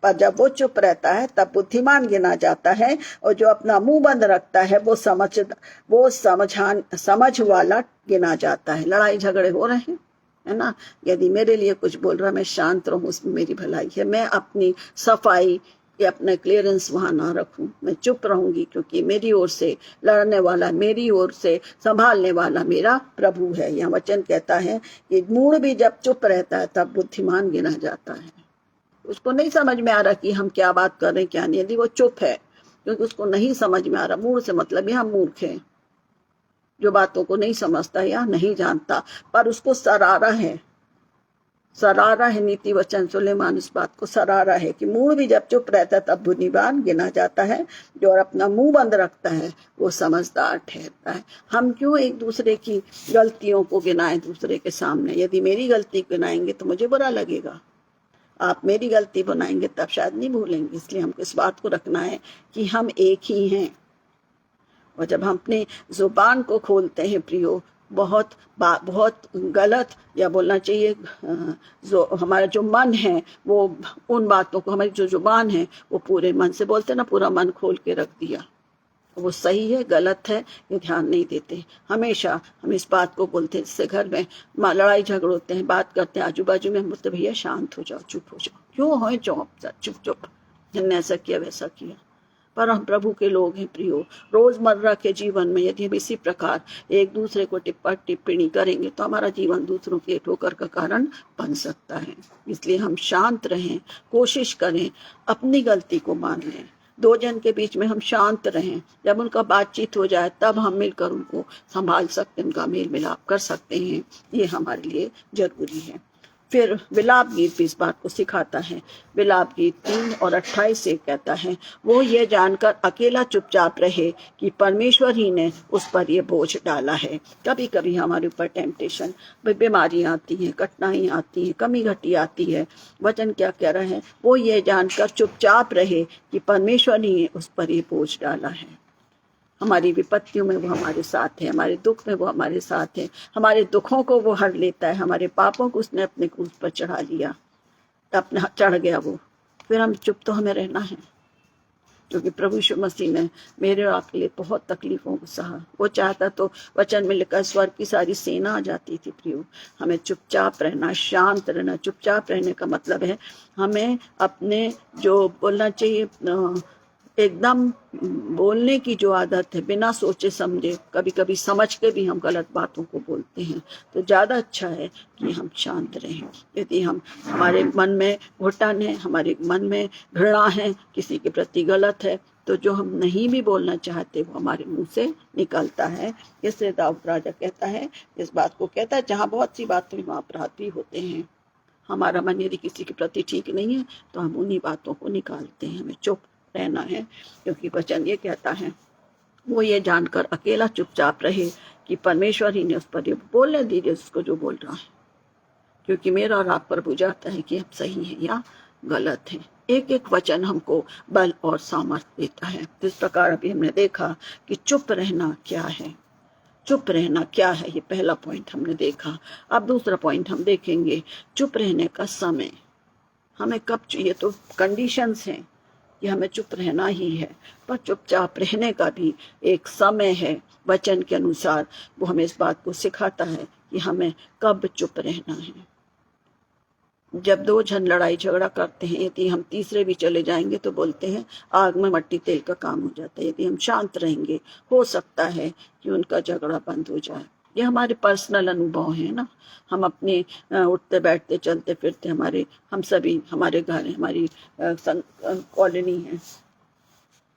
पर जब वो चुप रहता है तब बुद्धिमान गिना जाता है। और जो अपना मुंह बंद रखता है वो समझ वाला गिना जाता है। लड़ाई झगड़े हो रहे हैं, है ना, यदि मेरे लिए कुछ बोल रहा है, मैं शांत रहूं, उसमें मेरी भलाई है। मैं अपनी सफाई या अपना क्लियरेंस वहां ना रखूं, मैं चुप रहूंगी, क्योंकि मेरी ओर से लड़ने वाला, मेरी ओर से संभालने वाला मेरा प्रभु है। यह वचन कहता है कि मूढ़ भी जब चुप रहता है तब बुद्धिमान गिना जाता है। उसको नहीं समझ में आ रहा कि हम क्या बात कर रहे हैं क्या नहीं, यदि वो चुप है क्योंकि उसको नहीं समझ में आ रहा, मूढ़ से मतलब हम मूर्ख हैं, जो बातों को नहीं समझता या नहीं जानता, पर उसको सरारा है, सरारा है नीति वचन सुलेमान, इस बात को सरारा है कि मूढ़ भी जब चुप रहता है तब बुद्धिमान गिना जाता है, जो और अपना मुंह बंद रखता है वो समझदार ठहरता है। हम क्यों एक दूसरे की गलतियों को गिनाएं दूसरे के सामने? यदि मेरी गलती गिनाएंगे तो मुझे बुरा लगेगा, आप मेरी गलती बनाएंगे तब शायद नहीं भूलेंगे। इसलिए हमको इस बात को रखना है कि हम एक ही हैं। और जब हम अपनी जुबान को खोलते हैं प्रियो, बहुत गलत या बोलना चाहिए जो हमारा जो मन है वो उन बातों को, हमारी जो जुबान है वो पूरे मन से बोलते ना, पूरा मन खोल के रख दिया, वो सही है गलत है ये ध्यान नहीं देते। हमेशा हम इस बात को बोलते हैं, जिससे घर में लड़ाई झगड़ होते हैं, बात करते हैं आजू बाजू में, हम बोलते भैया शांत हो जाओ, चुप हो जाओ, क्यों हो चुप चुप, जिनने ऐसा किया वैसा किया। पर हम प्रभु के लोग हैं प्रियो, रोजमर्रा के जीवन में यदि हम इसी प्रकार एक दूसरे को टिप्पा टिप्पणी करेंगे तो हमारा जीवन दूसरों के ठोकर का कारण बन सकता है। इसलिए हम शांत रहें, कोशिश करें, अपनी गलती को मान लें, दो जन के बीच में हम शांत रहें, जब उनका बातचीत हो जाए तब हम मिलकर उनको संभाल सकते हैं, उनका मेल मिलाप कर सकते हैं, ये हमारे लिए जरूरी है। फिर विलाप गीत भी इस बात को सिखाता है। विलाप गीत 3 और 28 से कहता है, वो ये जानकर अकेला चुपचाप रहे कि परमेश्वर ही ने उस पर ये बोझ डाला है। कभी कभी हमारे ऊपर टेम्पटेशन, बीमारियां आती हैं, कठिनाइयां आती हैं, कमी घटी आती है। वचन क्या कह रहा है? वो ये जानकर चुपचाप रहे कि परमेश्वर ही ने उस पर ये बोझ डाला है। हमारी विपत्तियों में वो हमारे साथ है, हमारे दुख में वो हमारे साथ है, हमारे दुखों को वो हर लेता है, हमारे पापों को उसने अपने क्रूस पर चढ़ा लिया, अपना चढ़ गया वो। फिर हम चुप तो हमें रहना है, क्योंकि प्रभु यीशु मसीह ने मेरे और आपके लिए बहुत तकलीफों को सहा। वो चाहता तो वचन में लिखा स्वर्ग की सारी सेना आ जाती थी प्रियो। हमें चुपचाप रहना, शांत रहना। चुपचाप रहने का मतलब है हमें अपने जो बोलना चाहिए एकदम बोलने की जो आदत है, बिना सोचे समझे, कभी कभी समझ के भी हम गलत बातों को बोलते हैं, तो ज़्यादा अच्छा है कि हम शांत रहें। यदि हम हमारे मन में घुटन है, हमारे मन में घृणा है, किसी के प्रति गलत है, तो जो हम नहीं भी बोलना चाहते वो हमारे मुंह से निकलता है। इसलिए दाऊद राजा कहता है, इस बात को कहता है, जहाँ बहुत सी बातें वहाँ अपराध भी होते हैं। हमारा मन यदि किसी के प्रति ठीक नहीं है तो हम उन्हीं बातों को निकालते हैं। हमें चुप रहना है, क्योंकि वचन ये कहता है, वो ये जानकर अकेला चुपचाप रहे कि परमेश्वर ही ने उस पर, बोलने दीजिए उसको जो बोल रहा है, क्योंकि मेरा और आप पर बुझाता है कि हम सही हैं या गलत हैं। एक एक वचन हमको बल और सामर्थ्य देता है। इस प्रकार अभी हमने देखा कि चुप रहना क्या है, चुप रहना क्या है, ये पहला पॉइंट हमने देखा। अब दूसरा पॉइंट हम देखेंगे, चुप रहने का समय। हमें कब, ये तो कंडीशंस हैं कि हमें चुप रहना ही है, पर चुपचाप रहने का भी एक समय है। वचन के अनुसार वो हमें इस बात को सिखाता है कि हमें कब चुप रहना है। जब दो जन लड़ाई झगड़ा करते हैं, यदि हम तीसरे भी चले जाएंगे तो बोलते हैं आग में मट्टी तेल का काम हो जाता है। यदि हम शांत रहेंगे, हो सकता है कि उनका झगड़ा बंद हो जाए। ये हमारे पर्सनल अनुभव है ना। हम अपने उठते बैठते चलते फिरते, हम सभी, हमारे घर, हमारी कॉलोनी है,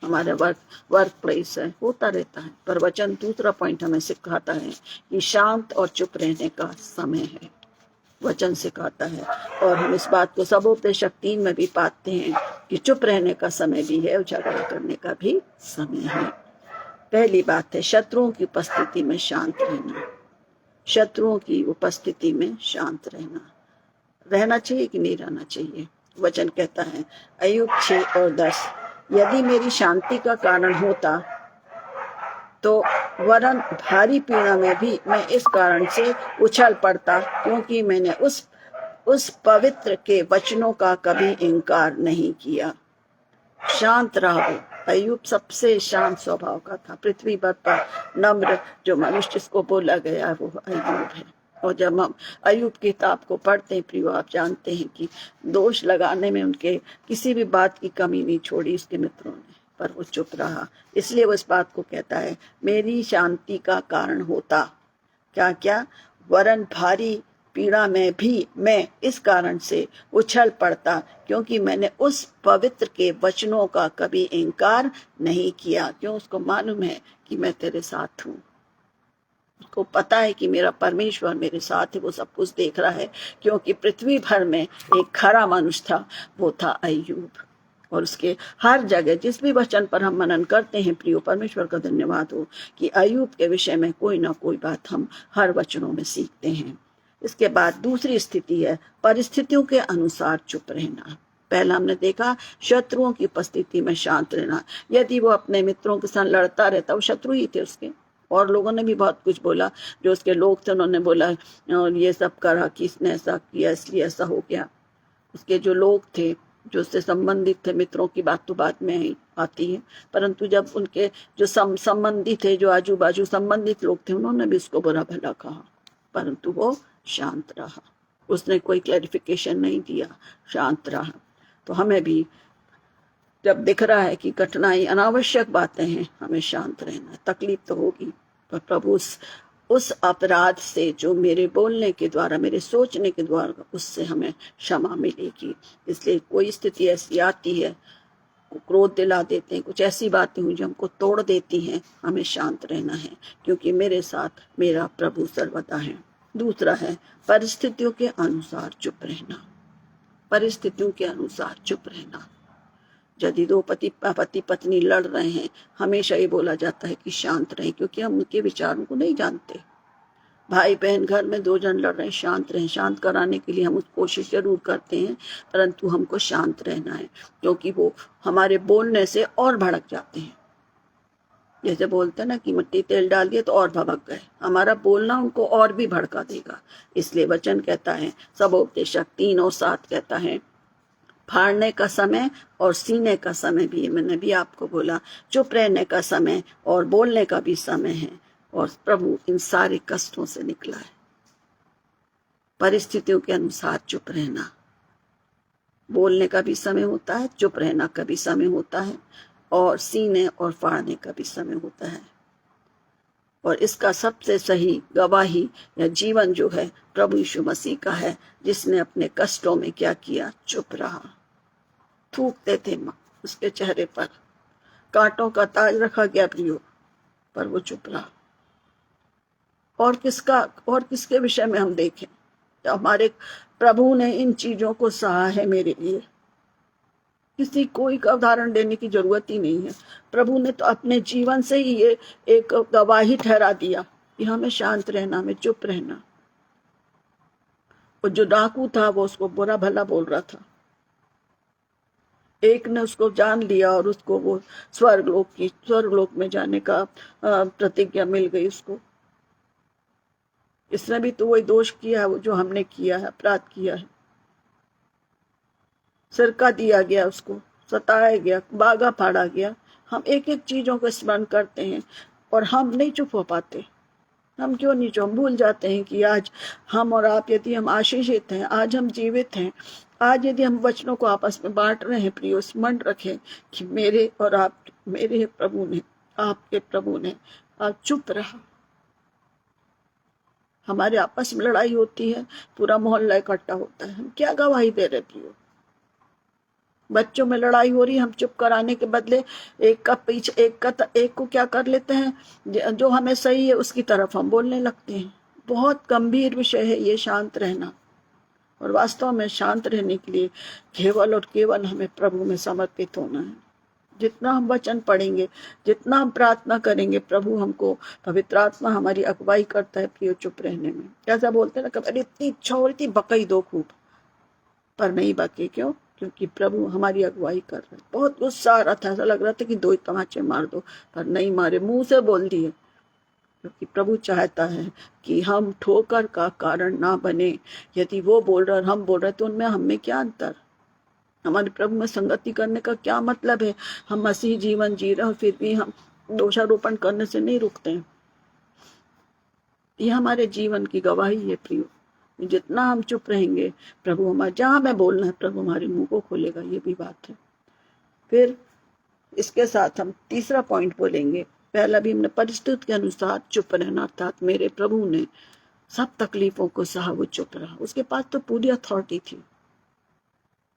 हमारा वर्क प्लेस है, होता रहता है। पर वचन दूसरा पॉइंट हमें सिखाता है कि शांत और चुप रहने का समय है, वचन सिखाता है। और हम इस बात को सबोपदेशक 3 में भी पाते हैं कि चुप रहने का समय भी है और झगड़ा करने का भी समय है। पहली बात है शत्रुओं की उपस्थिति में शांत रहना। शत्रुओं की उपस्थिति में शांत रहना चाहिए कि नहीं रहना चाहिए? वचन कहता है अय्यूब 6 और 10, यदि मेरी शांति का कारण होता तो वरन भारी पीड़ा में भी मैं इस कारण से उछल पड़ता, क्योंकि मैंने उस पवित्र के वचनों का कभी इनकार नहीं किया। शांत रहो। अय्यूब सबसे शांत स्वभाव का था। पृथ्वी पर नम्र जो मनुष्य जिसको बोला गया वो अय्यूब है। और जब हम अय्यूब की किताब को पढ़ते हैं प्रियो, आप जानते हैं कि दोष लगाने में उनके किसी भी बात की कमी नहीं छोड़ी उसके मित्रों ने, पर वो चुप रहा। इसलिए वो इस बात को कहता है मेरी शांति का कारण होता क्या क्या, वरन भारी पीड़ा में भी मैं इस कारण से उछल पड़ता, क्योंकि मैंने उस पवित्र के वचनों का कभी इनकार नहीं किया। क्यों? उसको मालूम है कि मैं तेरे साथ हूँ। उसको पता है कि मेरा परमेश्वर मेरे साथ है, वो सब कुछ देख रहा है। क्योंकि पृथ्वी भर में एक खरा मनुष्य था, वो था अय्यूब। और उसके हर जगह जिस भी वचन पर हम मनन करते हैं, प्रियो, परमेश्वर का धन्यवाद हो कि अय्यूब के विषय में कोई ना कोई बात हम हर वचनों में सीखते हैं। इसके बाद दूसरी स्थिति है परिस्थितियों के अनुसार चुप रहना। पहला हमने देखा शत्रुओं की उपस्थिति में शांत रहना। यदि वो अपने मित्रों के साथ लड़ता रहता, वो शत्रु ही थे उसके, और लोगों ने भी बहुत कुछ बोला, जो उसके लोग थे उन्होंने बोला और ये सब करा कि इसने ऐसा किया इसलिए ऐसा हो गया। उसके जो लोग थे जो उससे संबंधित थे, मित्रों की बात तो बाद में ही आती है, परंतु जब उनके जो संबंधी थे, जो आजू बाजू संबंधित लोग थे, उन्होंने भी उसको बुरा भला कहा, परंतु वो शांत रहा। उसने कोई क्लैरिफिकेशन नहीं दिया, शांत रहा। तो हमें भी जब दिख रहा है कि कठिनाई अनावश्यक बातें हैं, हमें शांत रहना है। तकलीफ तो होगी, पर प्रभु उस अपराध से जो मेरे बोलने के द्वारा, मेरे सोचने के द्वारा, उससे हमें क्षमा मिलेगी। इसलिए कोई स्थिति ऐसी आती है, क्रोध दिला देते हैं, कुछ ऐसी बातें हुई जो हमको तोड़ देती हैं, हमें शांत रहना है, क्योंकि मेरे साथ मेरा प्रभु सर्वदा है। दूसरा है परिस्थितियों के अनुसार चुप रहना। परिस्थितियों के अनुसार चुप रहना। यदि दो पति पत्नी लड़ रहे हैं, हमेशा ये बोला जाता है कि शांत रहें, क्योंकि हम उनके विचारों को नहीं जानते। भाई बहन घर में दो जन लड़ रहे हैं, शांत रहें। शांत कराने के लिए हम कोशिश जरूर करते हैं, परंतु हमको शांत रहना है, क्योंकि वो हमारे बोलने से और भड़क जाते हैं। जैसे बोलते हैं ना कि मिट्टी तेल डाल दिए तो और भड़क गए, हमारा बोलना उनको और भी भड़का देगा। इसलिए वचन कहता है, सबोपदेशक 3 और 7 कहता है, फाड़ने का समय और सीने का समय भी है। मैंने भी आपको बोला, चुप रहने का समय और बोलने का भी समय है, और प्रभु इन सारे कष्टों से निकला है। परिस्थितियों के अनुसार चुप रहना, बोलने का भी समय होता है, चुप रहना का भी समय होता है, और सीने और फाड़ने का भी समय होता है। और इसका सबसे सही गवाही या जीवन जो है प्रभु यीशु मसीह का है, जिसने अपने कष्टों में क्या किया? चुप रहा। थूकते थे उसके चेहरे पर, कांटों का ताज रखा गया प्रियो, पर वो चुप रहा। और किसके विषय में हम देखें तो हमारे प्रभु ने इन चीजों को सहा है मेरे लिए। किसी कोई का उदाहरण देने की जरूरत ही नहीं है। प्रभु ने तो अपने जीवन से ही ये एक गवाही ठहरा दिया कि हमें शांत रहना, हमें चुप रहना। और जो डाकू था वो उसको बुरा भला बोल रहा था, एक ने उसको जान लिया और उसको वो स्वर्गलोक में जाने का प्रतिज्ञा मिल गई उसको। इसने भी तो वही दोष किया है वो जो हमने किया है, अपराध किया है। सिरका दिया गया उसको, सताया गया, बागा फाड़ा गया। हम एक एक चीजों को स्मरण करते हैं और हम नहीं चुप हो पाते। हम क्यों नहीं चुप? हम भूल जाते हैं कि आज हम और आप, यदि हम आशीषित हैं, आज हम जीवित हैं, आज यदि हम वचनों को आपस में बांट रहे हैं, प्रियो, स्मरण रखें कि मेरे और आप, मेरे प्रभु ने, आपके प्रभु ने आप चुप रहा। हमारे आपस में लड़ाई होती है, पूरा मोहल्ला इकट्ठा होता है, हम क्या गवाही दे रहे प्रियो? बच्चों में लड़ाई हो रही, हम चुप कराने के बदले एक को क्या कर लेते हैं, जो हमें सही है उसकी तरफ हम बोलने लगते हैं। बहुत गंभीर विषय है ये, शांत रहना। और वास्तव में शांत रहने के लिए केवल और केवल हमें प्रभु में समर्पित होना है। जितना हम वचन पढ़ेंगे, जितना हम प्रार्थना करेंगे, प्रभु हमको, पवित्र आत्मा हमारी अगुवाई करता है प्रियो चुप रहने में। कैसा बोलते हैं ना, कभी इतनी इच्छा हो रही थी बकई दो खूब, पर नहीं बके। क्यों? क्योंकि प्रभु हमारी अगुवाई कर रहे। बहुत गुस्सा आ रहा था, ऐसा लग रहा था कि 2 ही तमाचे मार दो, पर नहीं मारे, मुंह से बोल दिए। क्योंकि प्रभु चाहता है कि हम ठोकर का कारण ना बने। यदि वो बोल रहे और हम बोल रहे तो उनमें हमें क्या अंतर? हमारे प्रभु में संगति करने का क्या मतलब है? हम मसीह जीवन जी रहे हैं, फिर भी हम दोषारोपण करने से नहीं रुकते हैं। ये हमारे जीवन की गवाही है प्रियो। जितना हम चुप रहेंगे, प्रभु हमारे, जहां हमें बोलना है प्रभु हमारे मुंह को खोलेगा, ये भी बात है। फिर इसके साथ हम तीसरा पॉइंट बोलेंगे। पहला भी हमने परिस्थिति के अनुसार चुप रहना, अर्थात मेरे प्रभु ने सब तकलीफों को सहा, वो चुप रहा। उसके पास तो पूरी अथॉरिटी थी।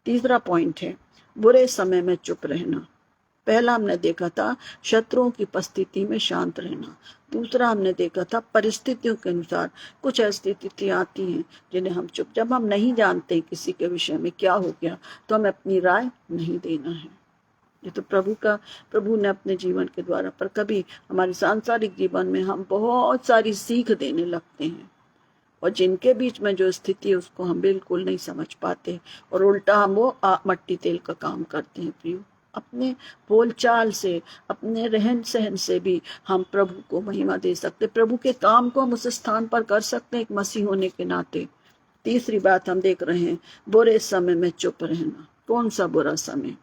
तीसरा पॉइंट है बुरे समय में चुप रहना। पहला हमने देखा था शत्रुओं की उपस्थिति में शांत रहना। दूसरा हमने देखा था परिस्थितियों के अनुसार कुछ ऐसी स्थितियां आती हैं जिन्हें हम चुप, जब हम नहीं जानते किसी के विषय में क्या हो गया तो हमें अपनी राय नहीं देना है। ये तो प्रभु ने अपने जीवन के द्वारा, पर कभी हमारे सांसारिक जीवन में हम बहुत सारी सीख देने लगते हैं और जिनके बीच में जो स्थिति है उसको हम बिल्कुल नहीं समझ पाते और उल्टा हम वो मट्टी तेल का काम करते हैं। प्रियो, अपने बोलचाल से, अपने रहन सहन से भी हम प्रभु को महिमा दे सकते, प्रभु के काम को हम उस स्थान पर कर सकते हैं एक मसीह होने के नाते। तीसरी बात हम देख रहे हैं बुरे समय में चुप रहना। कौन सा बुरा समय?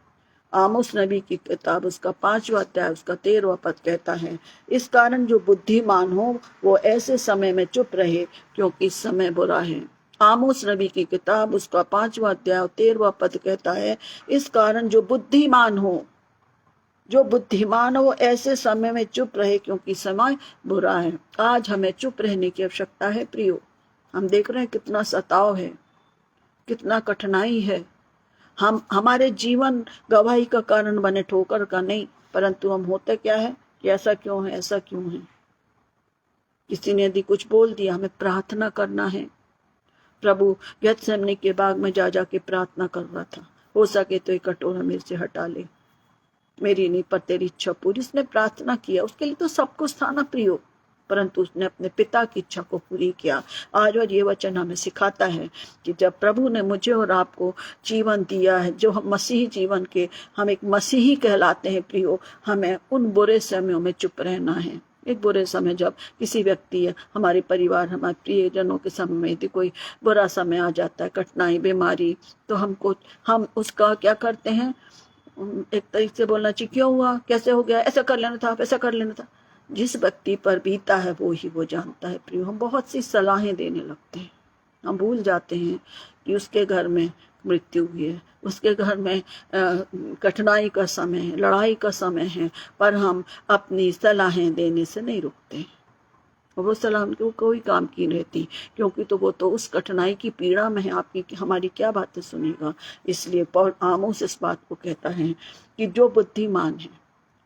आमोस नबी की किताब उसका 5वां अध्याय उसका 13वां पद कहता है, इस कारण जो बुद्धिमान हो वो ऐसे समय में चुप रहे क्योंकि समय बुरा है। आमोस नबी की किताब उसका 5वां अध्याय 13वां पद कहता है, इस कारण जो बुद्धिमान हो ऐसे समय में चुप रहे क्योंकि समय बुरा है। आज हमें चुप रहने की आवश्यकता है। प्रियो, हम देख रहे हैं कितना सताव है, कितना कठिनाई है। हम हमारे जीवन गवाही का कारण बने, ठोकर का नहीं, परंतु हम होते क्या है कि ऐसा क्यों है, ऐसा क्यों है। किसी ने यदि कुछ बोल दिया, हमें प्रार्थना करना है। प्रभु गेतसेमनी के बाग में जा के प्रार्थना कर रहा था, हो सके तो एक कटोरा मेरे से हटा ले, मेरी नहीं पर तेरी इच्छा पूरी। उसने प्रार्थना किया, उसके लिए तो सब कुछ था ना प्रियो, परंतु उसने अपने पिता की इच्छा को पूरी किया। आज और ये वचन हमें सिखाता है कि जब प्रभु ने मुझे और आपको जीवन दिया है, जो हम मसीही जीवन के, हम एक मसीही कहलाते हैं प्रियो, हमें उन बुरे समयों में चुप रहना है। एक बुरे समय जब किसी व्यक्ति या हमारे परिवार, हमारे प्रियजनों के समय में यदि कोई बुरा समय आ जाता है, कठिनाई, बीमारी, तो हम उसका क्या करते हैं, एक तरीके से बोलना चाहिए, क्यों हुआ, कैसे हो गया, ऐसा कर लेना था, ऐसा कर लेना था। जिस व्यक्ति पर बीता है वो ही वो जानता है। प्रियो, हम बहुत सी सलाहें देने लगते हैं, हम भूल जाते हैं कि उसके घर में मृत्यु हुई है, उसके घर में कठिनाई का समय है, लड़ाई का समय है, पर हम अपनी सलाहें देने से नहीं रुकते। और वो सलाह उनको कोई काम की रहती, क्योंकि तो वो तो उस कठिनाई की पीड़ा में है, आपकी हमारी क्या बातें सुनेगा। इसलिए आमोस इस बात को कहता है कि जो बुद्धिमान है,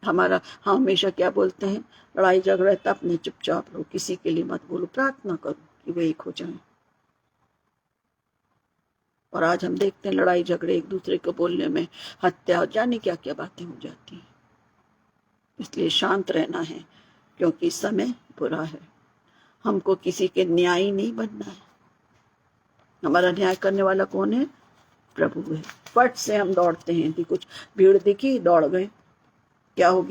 हम हमेशा क्या बोलते हैं, लड़ाई झगड़ा तब अपने चुपचाप रहो, किसी के लिए मत बोलो, प्रार्थना करो कि वे एक हो जाएं। और आज हम देखते हैं लड़ाई झगड़े, एक दूसरे को बोलने में हत्या और जाने क्या क्या बातें हो जाती हैं। इसलिए शांत रहना है क्योंकि समय बुरा है। हमको किसी के न्यायी नहीं बनना है। हमारा न्याय करने वाला कौन है? प्रभु है। फट से हम दौड़ते हैं कि कुछ भीड़ दिखी, दौड़ गए, क्या हो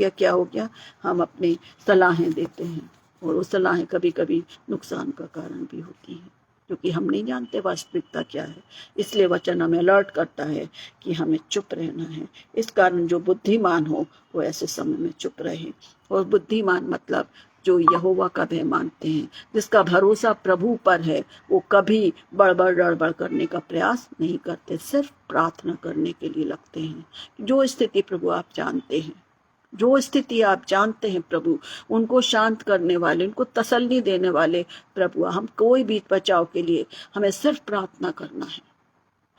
गया। हम अपनी सलाहें देते हैं और वो सलाहें कभी कभी नुकसान का कारण भी होती हैं, क्योंकि हम नहीं जानते वास्तविकता क्या है। इसलिए वचन हमें अलर्ट करता है कि हमें चुप रहना है। इस कारण जो बुद्धिमान हो वो ऐसे समय में चुप रहे। और बुद्धिमान मतलब जो यहोवा का भय मानते हैं, जिसका भरोसा प्रभु पर है, वो कभी बड़बड़ करने का प्रयास नहीं करते, सिर्फ प्रार्थना करने के लिए लगते हैं। जो स्थिति प्रभु आप जानते हैं, जो स्थिति आप जानते हैं प्रभु, उनको शांत करने वाले, उनको तसल्ली देने वाले प्रभु, हम कोई भी बचाव के लिए हमें सिर्फ प्रार्थना करना है।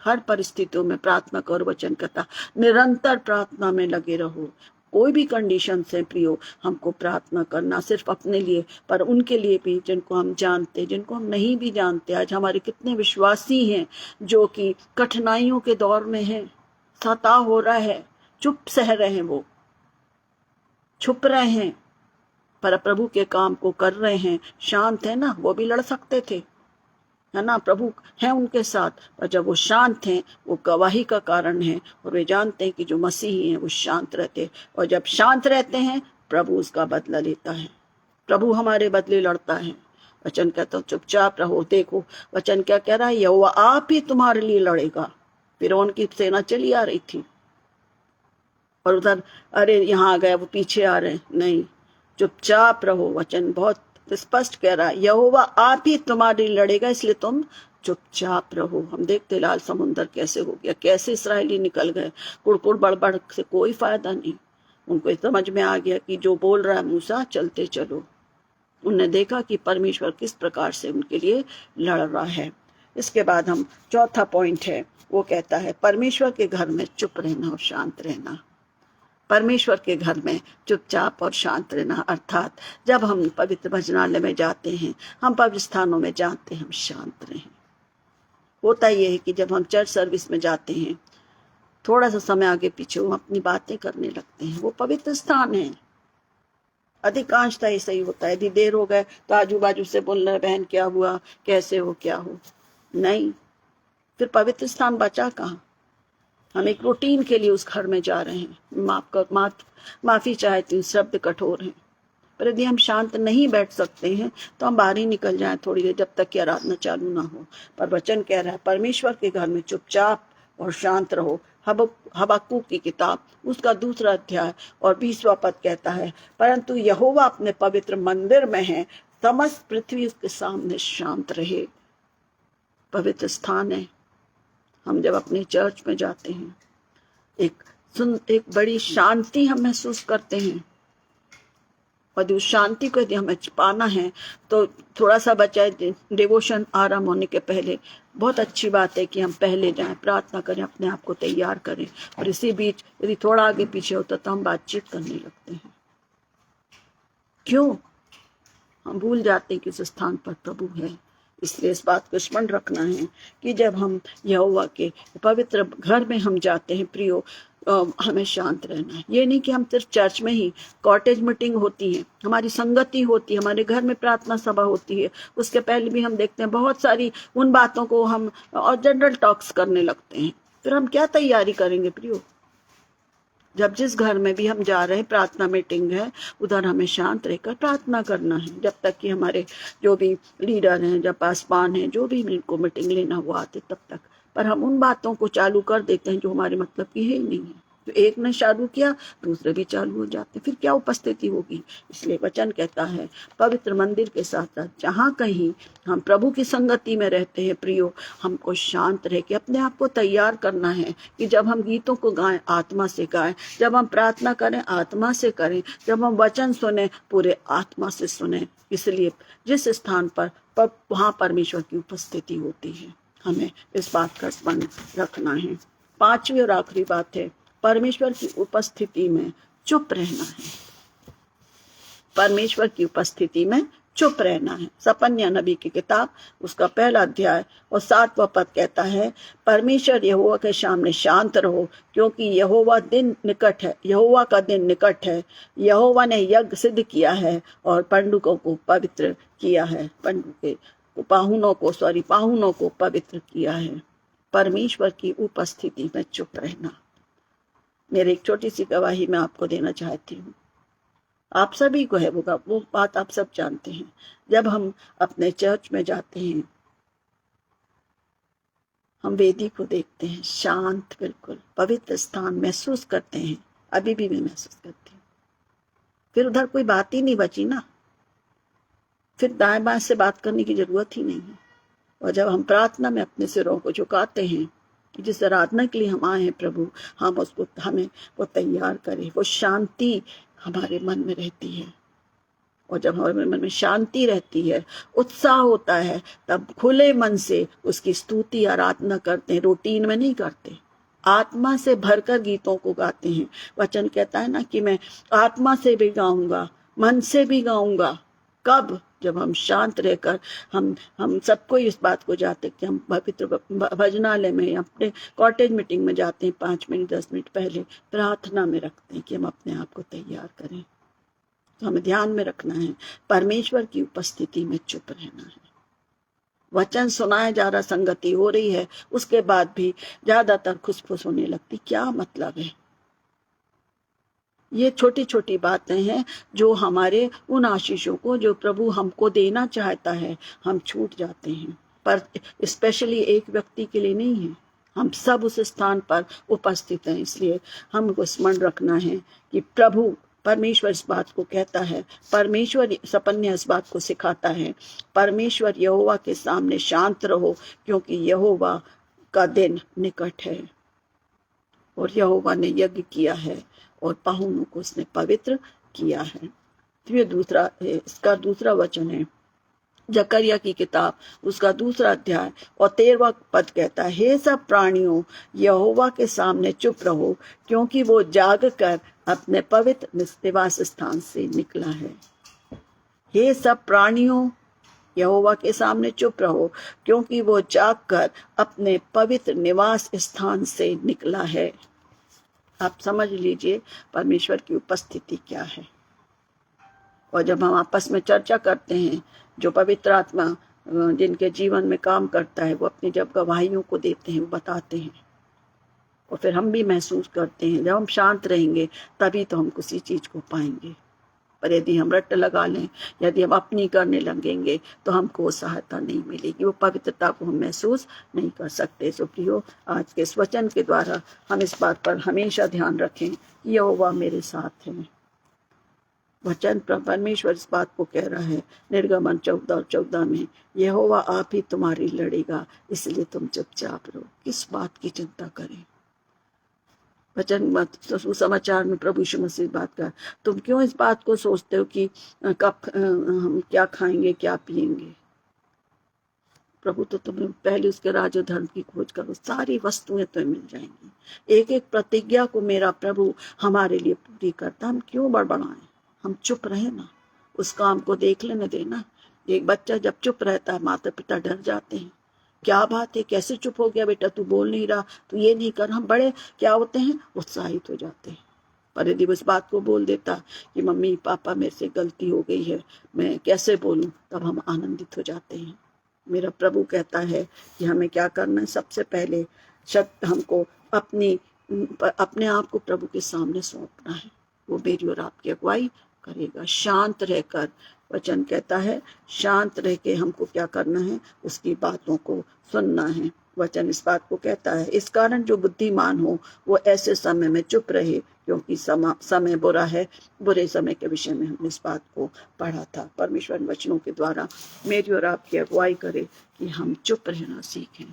हर परिस्थितियों में प्रार्थना करो, वचन कहता निरंतर प्रार्थना में लगे रहो। कोई भी कंडीशन से प्रियो, हमको प्रार्थना करना, सिर्फ अपने लिए पर उनके लिए भी जिनको हम जानते, जिनको हम नहीं भी जानते। आज हमारे कितने विश्वासी हैं जो कि कठिनाइयों के दौर में हैं, सताव हो रहा है, चुप सह रहे हैं, वो छुप रहे हैं, पर प्रभु के काम को कर रहे हैं, शांत है ना। वो भी लड़ सकते थे, है ना, प्रभु है उनके साथ, और जब वो शांत हैं, वो गवाही का कारण है। और वे जानते हैं कि जो मसीही हैं वो शांत रहते, और जब शांत रहते हैं प्रभु उसका बदला लेता है, प्रभु हमारे बदले लड़ता है। वचन कहता हूँ चुपचाप रहो। देखो वचन क्या कह रहा है, यहोवा आप ही तुम्हारे लिए लड़ेगा। फिरौन की सेना चली आ रही थी और उधर अरे यहाँ आ गया, वो पीछे आ रहे, नहीं, चुपचाप रहो। वचन बहुत स्पष्ट कह रहा है, यहोवा आप ही तुम्हारी लड़ेगा, इसलिए तुम चुपचाप रहो। हम देखते लाल समुद्र कैसे हो गया, कैसे इसराइली निकल गए, कुड़कुड़ बड़बड़ से कोई फायदा नहीं। उनको समझ में आ गया कि जो बोल रहा है मूसा, चलते चलो। उन्होंने देखा कि परमेश्वर किस प्रकार से उनके लिए लड़ रहा है। इसके बाद हम चौथा पॉइंट है, वो कहता है परमेश्वर के घर में चुप रहना और शांत रहना। परमेश्वर के घर में चुपचाप और शांत रहना, अर्थात जब हम पवित्र भजनालय में जाते हैं, हम पवित्र स्थानों में जाते हैं, हम शांत रहें। होता यह है कि जब हम चर्च सर्विस में जाते हैं, थोड़ा सा समय आगे पीछे हम अपनी बातें करने लगते हैं। वो पवित्र स्थान है, अधिकांशतः ऐसा ही होता है। यदि देर हो गए तो आजू बाजू से बोल रहे, बहन क्या हुआ, कैसे हो, क्या हो, नहीं, फिर पवित्र स्थान बचा कहाँ। हम एक रूटीन के लिए उस घर में जा रहे हैं। माफी चाहती हूँ, शब्द कठोर हैं, पर यदि हम शांत नहीं बैठ सकते हैं तो हम बाहर ही निकल जाएं थोड़ी देर, जब तक कि आराधना चालू ना हो। पर वचन कह रहा है परमेश्वर के घर में चुपचाप और शांत रहो। हबक्कूक की किताब उसका 2 अध्याय और 20वां पद कहता है, परंतु यहोवा अपने पवित्र मंदिर में है, समस्त पृथ्वी उसके सामने शांत रहे। पवित्र स्थान है। हम जब अपने चर्च में जाते हैं, एक बड़ी शांति हम महसूस करते हैं, और उस शांति को यदि हमें पाना है तो थोड़ा सा बचा डिवोशन आराम होने के पहले, बहुत अच्छी बात है कि हम पहले जाएं, प्रार्थना करें, अपने आप को तैयार करें, और इसी बीच यदि थोड़ा आगे पीछे होता तो हम बातचीत करने लगते हैं। क्यों? हम भूल जाते हैं कि उस स्थान पर प्रभु है। इसलिए इस बात को स्मरण रखना है कि जब हम यहोवा के पवित्र घर में हम जाते हैं, प्रियो, हमें शांत रहना है। ये नहीं कि हम सिर्फ चर्च में ही, कॉटेज मीटिंग होती है, हमारी संगति होती है, हमारे घर में प्रार्थना सभा होती है, उसके पहले भी हम देखते हैं बहुत सारी उन बातों को हम और जनरल टॉक्स करने लगते हैं। फिर हम क्या तैयारी करेंगे प्रियो? जब जिस घर में भी हम जा रहे हैं, प्रार्थना मीटिंग है, उधर हमें शांत रहकर प्रार्थना करना है, जब तक कि हमारे जो भी लीडर हैं, जब पासवान हैं, जो भी इनको मीटिंग लेना हुआ आते तब तक। पर हम उन बातों को चालू कर देते हैं जो हमारे मतलब की है ही नहीं है। तो एक ने चालू किया, दूसरे भी चालू हो जाते, फिर क्या उपस्थिति होगी। इसलिए वचन कहता है पवित्र मंदिर के साथ साथ जहाँ कहीं हम प्रभु की संगति में रहते हैं, प्रियो, हमको शांत रह के अपने आप को तैयार करना है कि जब हम गीतों को गाएं, आत्मा से गाएं, जब हम प्रार्थना करें, आत्मा से करें, जब हम वचन सुने, पूरे आत्मा से सुने। इसलिए जिस स्थान पर वहाँ परमेश्वर की उपस्थिति होती है, हमें इस बात का स्मरण रखना है। 5वीं और आखिरी बात है, परमेश्वर की उपस्थिति में चुप रहना है। परमेश्वर की उपस्थिति में चुप रहना है। सपन्या नबी की किताब उसका 1 अध्याय और 7वां पद कहता है, परमेश्वर यहोवा के सामने शांत रहो, क्योंकि यहोवा दिन निकट है, यहोवा का दिन निकट है। यहोवा ने यज्ञ सिद्ध किया है और पंडुकों को पवित्र किया है, पाहुनों को पवित्र किया है। परमेश्वर की उपस्थिति में चुप रहना। मेरी एक छोटी सी गवाही मैं आपको देना चाहती हूँ, आप सभी को है वो बात आप सब जानते हैं। जब हम अपने चर्च में जाते हैं, हम वेदी को देखते हैं, शांत, बिल्कुल पवित्र स्थान महसूस करते हैं। अभी भी मैं महसूस करती हूँ। फिर उधर कोई बात ही नहीं बची ना, फिर दाएं बाएं से बात करने की जरूरत ही नहीं है। और जब हम प्रार्थना में अपने सिरों को झुकाते हैं कि जिस आराधना के लिए हम आए हैं प्रभु, हमें वो तैयार करे, वो शांति हमारे मन में रहती है। और जब हमारे मन में शांति रहती है, उत्साह होता है, तब खुले मन से उसकी स्तुति आराधना करते हैं। रूटीन में नहीं करते, आत्मा से भरकर गीतों को गाते हैं। वचन कहता है ना कि मैं आत्मा से भी गाऊंगा, मन से भी गाऊंगा। कब? जब हम शांत रहकर हम सबको इस बात को जाते कि हम पवित्र भजनालय में, अपने कॉटेज मीटिंग में जाते हैं, 5 मिनट 10 मिनट पहले प्रार्थना में रखते हैं कि हम अपने आप को तैयार करें। तो हमें ध्यान में रखना है, परमेश्वर की उपस्थिति में चुप रहना है। वचन सुनाया जा रहा, संगति हो रही है, उसके बाद भी ज्यादातर खुसफुस होने लगती। क्या मतलब है? ये छोटी छोटी बातें हैं जो हमारे उन आशीषों को जो प्रभु हमको देना चाहता है, हम छूट जाते हैं। पर स्पेशली एक व्यक्ति के लिए नहीं है, हम सब उस स्थान पर उपस्थित हैं। इसलिए हमको स्मरण रखना है कि प्रभु परमेश्वर इस बात को कहता है, परमेश्वर सपन्या इस बात को सिखाता है, परमेश्वर यहोवा के सामने शांत रहो, क्योंकि यहोवा का दिन निकट है। और यहोवा ने यज्ञ किया है और पाहुनों को उसने पवित्र किया है। फिर दूसरा इसका दूसरा वचन है जकरिया की किताब उसका दूसरा अध्याय और 13वां पद कहता है, हे सब प्राणियों यहोवा के सामने चुप रहो, क्योंकि वो जाग कर अपने पवित्र निवास स्थान से निकला है। हे सब प्राणियों यहोवा के सामने चुप रहो, क्योंकि वो जाग कर अपने पवित्र निवास स्थान से निकला है। आप समझ लीजिए परमेश्वर की उपस्थिति क्या है। और जब हम आपस में चर्चा करते हैं, जो पवित्र आत्मा जिनके जीवन में काम करता है, वो अपनी जब गवाहियों को देते हैं, वो बताते हैं, और फिर हम भी महसूस करते हैं। जब हम शांत रहेंगे तभी तो हम किसी चीज को पाएंगे। पर यदि हम रट्ट लगा लें, यदि हम अपनी करने लगेंगे, तो हमको सहायता नहीं मिलेगी, वो पवित्रता को हम महसूस नहीं कर सकते। सो प्रियो, आज के इस वचन के द्वारा हम इस बात पर हमेशा ध्यान रखें कि यहोवा मेरे साथ है। वचन परमेश्वर इस बात को कह रहा है निर्गमन 14:14 में, यहोवा आप ही तुम्हारी लड़ेगा, इसलिए तुम चुपचाप रहो। किस बात की चिंता करें। वचन सुसमाचार में प्रभु यीशु मसीह बात कर, तुम क्यों इस बात को सोचते हो कि कब हम क्या खाएंगे क्या पिएंगे। प्रभु तो तुम्हें पहले उसके राज और धर्म की खोज करो, सारी वस्तुएं तुम्हें मिल जाएंगी। एक एक प्रतिज्ञा को मेरा प्रभु हमारे लिए पूरी करता। हम क्यों बड़बड़ाएं, हम चुप रहे ना, उस काम को देख लेने देना। एक बच्चा जब चुप रहता है, माता पिता डर जाते हैं, क्या बात है, कैसे चुप हो गया बेटा, तू बोल नहीं रहा, तू ये नहीं कर। हम बड़े क्या होते हैं, उत्साहित हो जाते हैं। पर यदि इस बात को बोल देता कि मम्मी पापा मेरे से गलती हो गई है, मैं कैसे बोलूं, तब हम आनंदित हो जाते हैं। मेरा प्रभु कहता है कि हमें क्या करना है। सबसे पहले हमको अपने आप को प्रभु के सामने सौंपना है। वो मेरी और आपकी अगुवाई करेगा। शांत रहकर, वचन कहता है शांत रह के हमको क्या करना है, उसकी बातों को सुनना है। वचन इस बात को कहता है, इस कारण जो बुद्धिमान हो वो ऐसे समय में चुप रहे, क्योंकि समय बुरा है। बुरे समय के विषय में हमने इस बात को पढ़ा था। परमेश्वर वचनों के द्वारा मेरी और आपकी अगुवाई करे कि हम चुप रहना सीखें।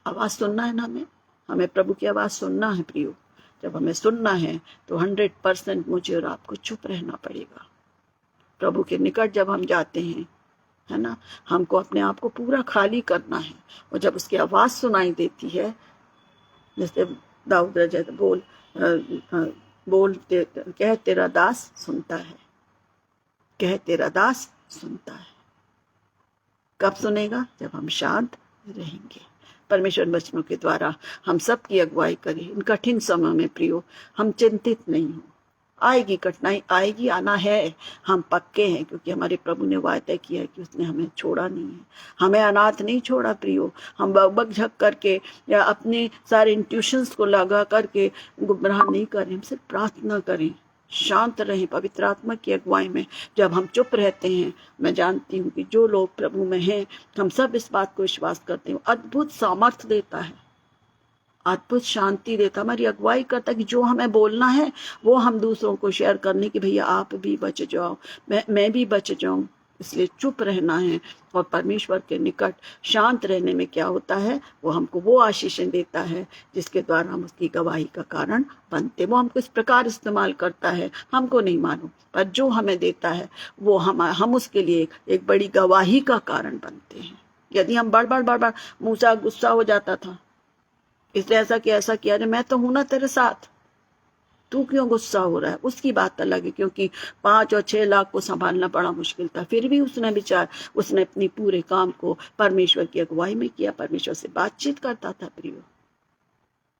आवाज सुनना है ना, हमें प्रभु की आवाज सुनना है प्रियो। जब हमें सुनना है तो 100% मुझे और आपको चुप रहना पड़ेगा। प्रभु के निकट जब हम जाते हैं, है ना, हमको अपने आप को पूरा खाली करना है। और जब उसकी आवाज सुनाई देती है, जैसे दाऊद राजा कह तेरा दास सुनता है, कह तेरा दास सुनता है। कब सुनेगा, जब हम शांत रहेंगे। परमेश्वर वचनों के द्वारा हम सब की अगुवाई करें। इन कठिन समय में प्रियो हम चिंतित नहीं हो। आएगी कठिनाई, आएगी, आना है, हम पक्के हैं, क्योंकि हमारे प्रभु ने वायदा किया है कि उसने हमें छोड़ा नहीं है, हमें अनाथ नहीं छोड़ा प्रियो। हम बग झक करके या अपने सारे इंट्यूशंस को लगा करके गुमराह नहीं करें। हम सिर्फ प्रार्थना करें, शांत रहें पवित्र आत्मा की अगुवाई में। जब हम चुप रहते हैं, मैं जानती हूँ कि जो लोग प्रभु में हैं, हम सब इस बात को विश्वास करते हैं, अद्भुत सामर्थ्य देता है, अद्भुत शांति देता, हमारी अगुवाई करता कि जो हमें बोलना है वो हम दूसरों को शेयर करने की, भैया आप भी बच जाओ, मैं भी बच जाऊं। इसलिए चुप रहना है। और परमेश्वर के निकट शांत रहने में क्या होता है, वो हमको वो आशीषें देता है जिसके द्वारा हम उसकी गवाही का कारण बनते। वो हमको इस प्रकार इस्तेमाल करता है, हमको नहीं मालूम, पर जो हमें देता है वो हम उसके लिए एक बड़ी गवाही का कारण बनते हैं। यदि हम बार मूसा गुस्सा हो जाता था, इसलिए ऐसा किया, अरे मैं तो हूं ना तेरे साथ, तू क्यों गुस्सा हो रहा है, उसकी बात अलग है। क्योंकि 5 और 6 लाख को संभालना बड़ा मुश्किल था, फिर भी उसने अपनी पूरे काम को परमेश्वर की अगुवाई में किया, परमेश्वर से बातचीत करता था प्रियो।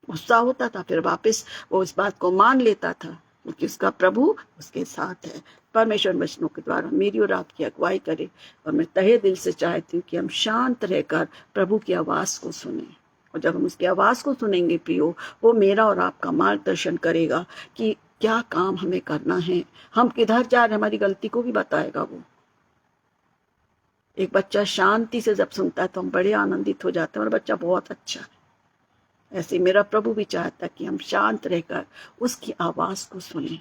गुस्सा होता था, फिर वापस वो इस बात को मान लेता था, क्योंकि उसका प्रभु उसके साथ है। परमेश्वर वचनों के द्वारा मेरी और आपकी अगुवाई करे। और मैं तहे दिल से चाहती हूँ कि हम शांत रहकर प्रभु की आवाज को सुने। और जब हम उसकी आवाज को सुनेंगे प्रियो, वो मेरा और आपका मार्गदर्शन करेगा कि क्या काम हमें करना है, हम किधर जा रहे हैं, हमारी गलती को भी बताएगा वो। एक बच्चा शांति से जब सुनता है तो हम बड़े आनंदित हो जाते हैं, और बच्चा बहुत अच्छा है। ऐसे मेरा प्रभु भी चाहता है कि हम शांत रहकर उसकी आवाज को सुने,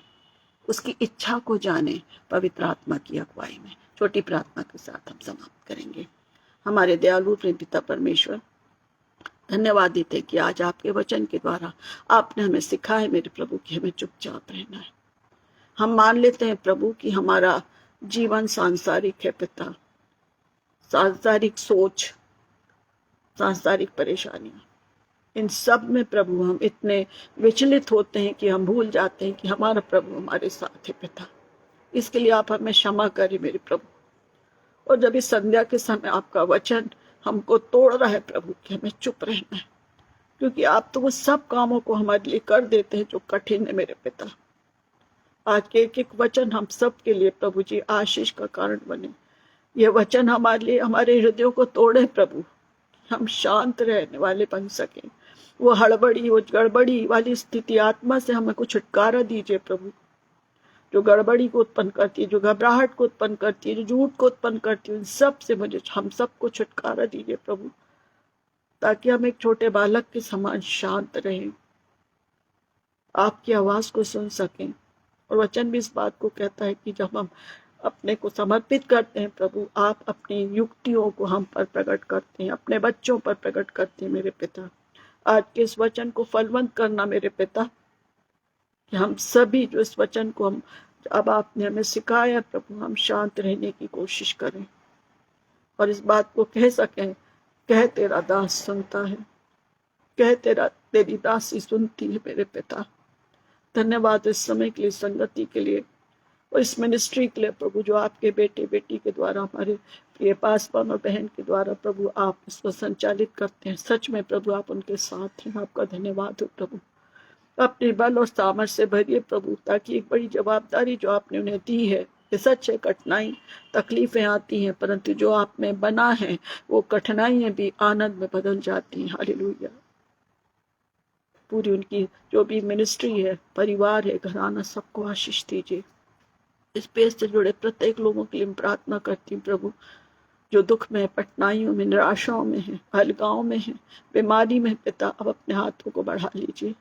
उसकी इच्छा को जाने, पवित्र आत्मा की अगुवाई में। छोटी प्रार्थना के साथ हम समाप्त करेंगे। हमारे दयालु प्रेम पिता परमेश्वर, धन्यवाद देते कि आज आपके वचन के द्वारा आपने हमें सिखाया मेरे प्रभु कि हमें चुपचाप रहना है। हम मान लेते हैं प्रभु कि हमारा जीवन सांसारिक है पिता, सांसारिक सोच, सांसारिक परेशानियां, इन सब में प्रभु हम इतने विचलित होते हैं कि हम भूल जाते हैं कि हमारा प्रभु हमारे साथ है पिता। इसके लिए आप हमें क्षमा करें मेरे प्रभु। और जब इस संध्या के समय आपका वचन हमको तोड़ रहा है प्रभु कि हमें चुप रहना है, क्योंकि आप तो वो सब कामों को हमारे लिए कर देते हैं जो कठिन है मेरे पिता। आज के एक एक वचन हम सब के लिए प्रभु जी आशीष का कारण बने। ये वचन हमारे लिए हमारे हृदयों को तोड़े प्रभु, हम शांत रहने वाले बन सकें। वो हड़बड़ी, वो गड़बड़ी वाली स्थिति आत्मा से हमें कुछ छुटकारा दीजिए प्रभु, जो गड़बड़ी को उत्पन्न करती है, जो घबराहट को उत्पन्न करती है, जो झूठ को उत्पन्न करती है, उन सब से मुझे हम सबको छुटकारा दीजिए प्रभु, ताकि हम एक छोटे बालक के समान शांत रहें, आपकी आवाज को सुन सकें। और वचन भी इस बात को कहता है कि जब हम अपने को समर्पित करते हैं प्रभु, आप अपनी युक्तियों को हम पर प्रकट करते हैं, अपने बच्चों पर प्रकट करते हैं मेरे पिता। आज के इस वचन को फलवंत करना मेरे पिता, कि हम सभी जो इस वचन को हम अब आपने हमें सिखाया प्रभु, हम शांत रहने की कोशिश करें और इस बात को कह सकें, कह तेरा दास सुनता है, कह तेरी दासी सुनती है मेरे पिता। धन्यवाद इस समय के लिए, संगति के लिए और इस मिनिस्ट्री के लिए प्रभु, जो आपके बेटे बेटी के द्वारा, हमारे प्रिय पासवान और बहन के द्वारा प्रभु आप इसको संचालित करते हैं। सच में प्रभु आप उनके साथ हैं। आपका धन्यवाद हो प्रभु। अपने बल और सामर्थ्य से भरिए प्रभु, ताकि एक बड़ी जवाबदारी जो आपने उन्हें दी है, ये सच है, कठिनाई तकलीफें आती हैं, परंतु जो आप में बना है वो कठिनाइयां भी आनंद में बदल जाती हैं। हालेलुया। पूरी उनकी जो भी मिनिस्ट्री है, परिवार है, घराना, सबको आशीष दीजिए। इस पेज से जुड़े प्रत्येक लोगों के लिए प्रार्थना करती हूँ प्रभु, जो दुख में, कठिनाइयों में, निराशाओं में है, हलगांव में है, बीमारी में पिता, अब अपने हाथों को बढ़ा लीजिए,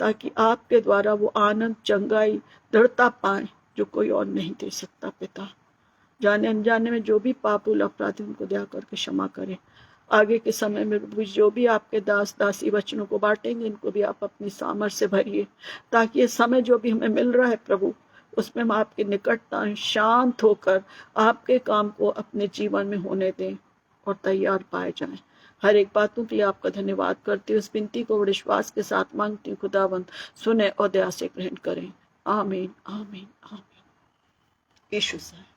ताकि आपके द्वारा वो आनंद, चंगाई, दृढ़ता पाए जो कोई और नहीं दे सकता पिता। जाने अनजाने में जो भी पापुल अपराधी, उनको दया करके क्षमा करें। आगे के समय में जो भी आपके दास दासी वचनों को बांटेंगे, इनको भी आप अपनी सामर्थ्य से भरिए, ताकि ये समय जो भी हमें मिल रहा है प्रभु, उसमें हम आपकी निकटता शांत होकर आपके काम को अपने जीवन में होने दें और तैयार पाए जाएं। हर एक बातों के लिए आपका धन्यवाद करती हूँ। इस विनती को विश्वास के साथ मांगती हूँ, खुदावंद सुने और दया से ग्रहण करें। आमीन, आमीन, आमीन। यीशु से